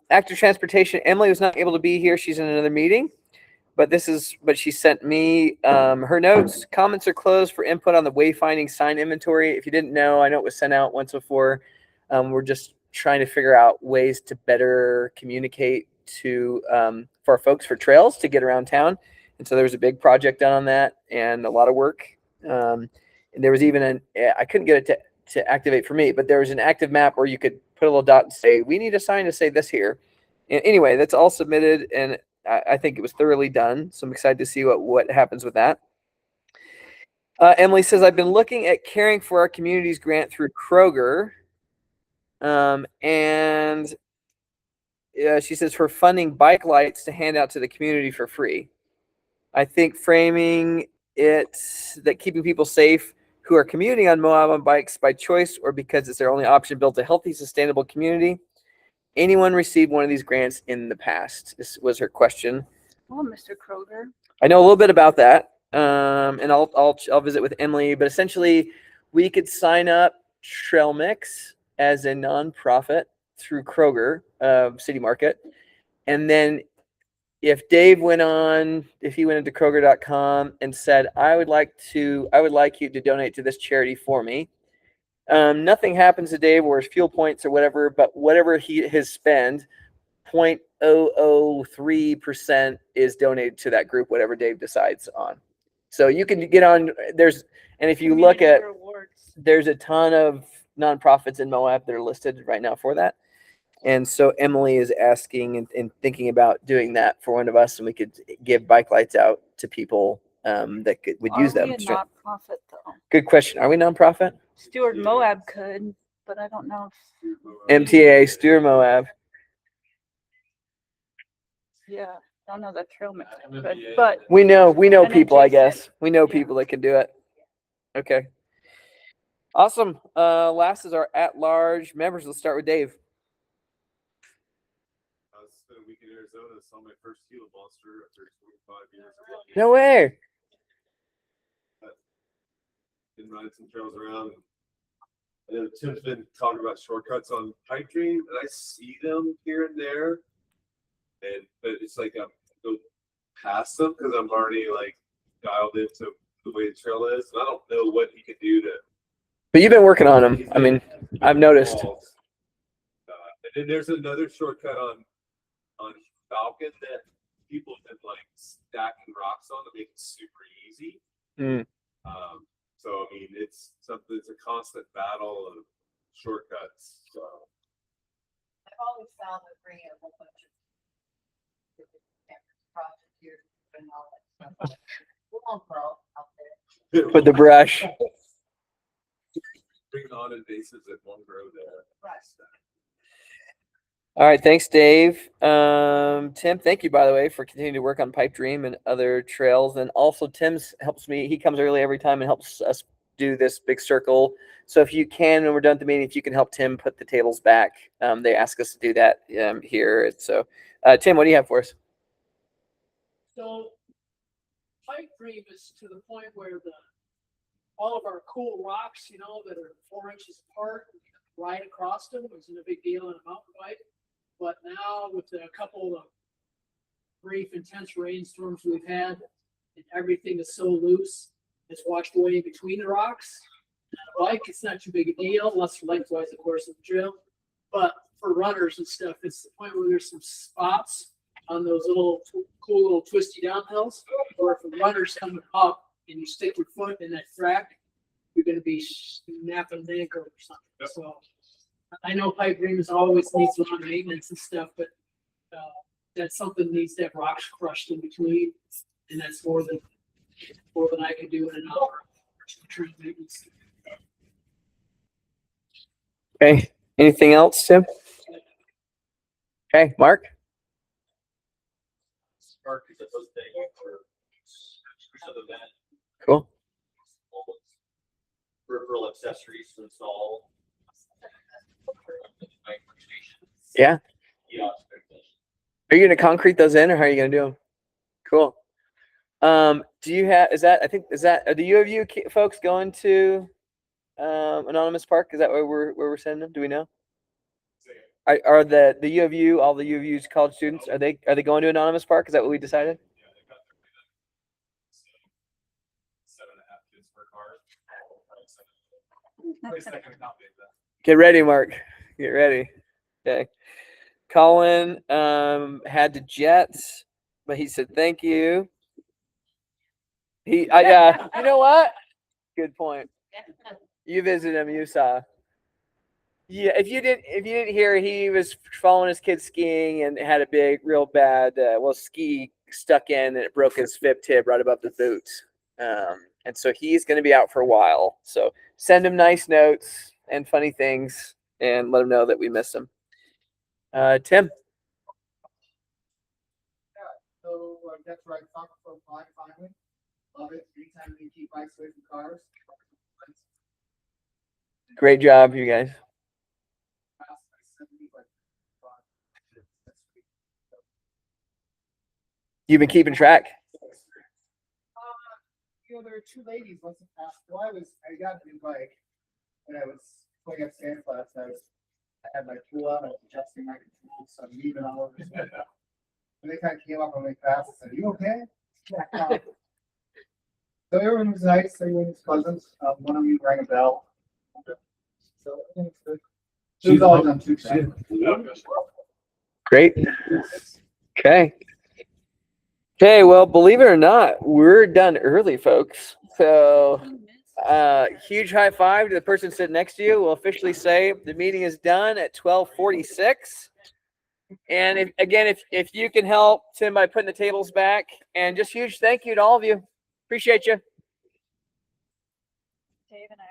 Active Transportation, Emily was not able to be here. She's in another meeting. But she sent me her notes. Comments are closed for input on the wayfinding sign inventory. If you didn't know, I know it was sent out once before. We're just trying to figure out ways to better communicate to for our folks for trails to get around town. And so there was a big project done on that and a lot of work. And there was even I couldn't get it to activate for me, but there was an active map where you could put a little dot and say, we need a sign to say this here. And anyway, that's all submitted, and I think it was thoroughly done. So I'm excited to see what happens with that. Emily says, I've been looking at Caring for Our Communities grant through Kroger. And she says for funding bike lights to hand out to the community for free. I think framing it that keeping people safe who are commuting on Moab on bikes by choice or because it's their only option built a healthy, sustainable community. Anyone received one of these grants in the past? This was her question. Oh, Mr. Kroger. I know a little bit about that, and I'll visit with Emily. But essentially, we could sign up Trail Mix as a nonprofit through Kroger City Market, and then if Dave if he went into Kroger.com and said, I would like you to donate to this charity for me. Nothing happens to Dave or his fuel points or whatever, but whatever his spend, 0.003% is donated to that group, whatever Dave decides on. So you can get on and if you look at, there's a ton of nonprofits in Moab that are listed right now for that. And so Emily is asking and thinking about doing that for one of us, and we could give bike lights out to people that would use them. Are we a nonprofit though? Good question. Are we nonprofit? Stewart Moab could, but I don't know if. MTA, Stewart Moab. Yeah, I don't know that Trail Mix could, but We know And people, I NJC. guess. We know people that can do it. Okay. Awesome. Last is our at-large members. Let's start with Dave. I spent a week in Arizona, saw my first Gila monster after 25 years. No way. Been riding some trails around. I know Tim's been talking about shortcuts on Pipe Dream, and I see them here and there. But it's like I go past them because I'm already like dialed into the way the trail is. And I don't know what he can do to. But you've been working on them. I mean, I've noticed. And then there's another shortcut on Falcon that people have been like stacking rocks on to make it super easy. So I mean, it's something. It's a constant battle of shortcuts. So I've always found that bringing a whole bunch of projects here and all that stuff. We'll grow out there. Put the brush. bring non-invasives that won't grow there. Right. All right, thanks, Dave. Tim, thank you, by the way, for continuing to work on Pipe Dream and other trails. And also, Tim's helps me. He comes early every time and helps us do this big circle. So if you can, when we're done with the meeting, if you can help Tim put the tables back, they ask us to do that here. So, Tim, what do you have for us? So, Pipe Dream is to the point where all of our cool rocks, that are 4 inches apart, ride across them. It wasn't a big deal in a mountain bike. But now with a couple of brief, intense rainstorms we've had, and everything is so loose, it's washed away in between the rocks. On a bike, it's not too big a deal, unless lengthwise, of course, of the trail. But for runners and stuff, it's the point where there's some spots on those little cool little twisty downhills, or if a runner's coming up and you stick your foot in that crack, you're going to be snapping an ankle or something. So I know pipe dreams always needs a lot of maintenance and stuff, but that's something that needs to have rocks crushed in between, and that's more than I could do in an hour. Tree maintenance. Okay. Anything else, Tim? Okay, Mark. Spark is supposed to use for the event. Cool. Peripheral accessories to install. Yeah. Yeah. Are you gonna concrete those in, or how are you gonna do them? Cool. Do you have? Is that are the U of U folks going to Anonymous Park? Is that where we're sending them? Do we know? Are the U of U, all the U of U's college students, are they going to Anonymous Park? Is that what we decided? 7.5 kids per car. Place that can accommodate that. Get ready, Mark. Get ready. Okay. Colin had to jet, but he said thank you. Yeah. You know what? Good point. You visited him, you saw. Yeah, if you didn't hear, he was following his kids skiing and had a real bad ski stuck in, and it broke his fib tib right above the boot. And so he's going to be out for a while. So send him nice notes and funny things, and let him know that we miss him. Tim. So that's where I talked for finally. Love it. Anytime we keep bikes away from cars. Great job, you guys. You've been keeping track? There were two ladies once in past. Well, I got a new bike and I was going up Sandflats. I had my tool out, I was adjusting my controls, so I'm leaving all over. And they kind of came up on me fast and said, "You okay?" So everyone was nice, everyone was pleasant. One of you rang a bell. So I think it's good. She was always on two tracks. Great. Okay. Okay, well, believe it or not, we're done early, folks. So huge high five to the person sitting next to you. We'll officially say the meeting is done at 12:46. And if you can help Tim by putting the tables back, and just huge thank you to all of you. Appreciate you. Dave and I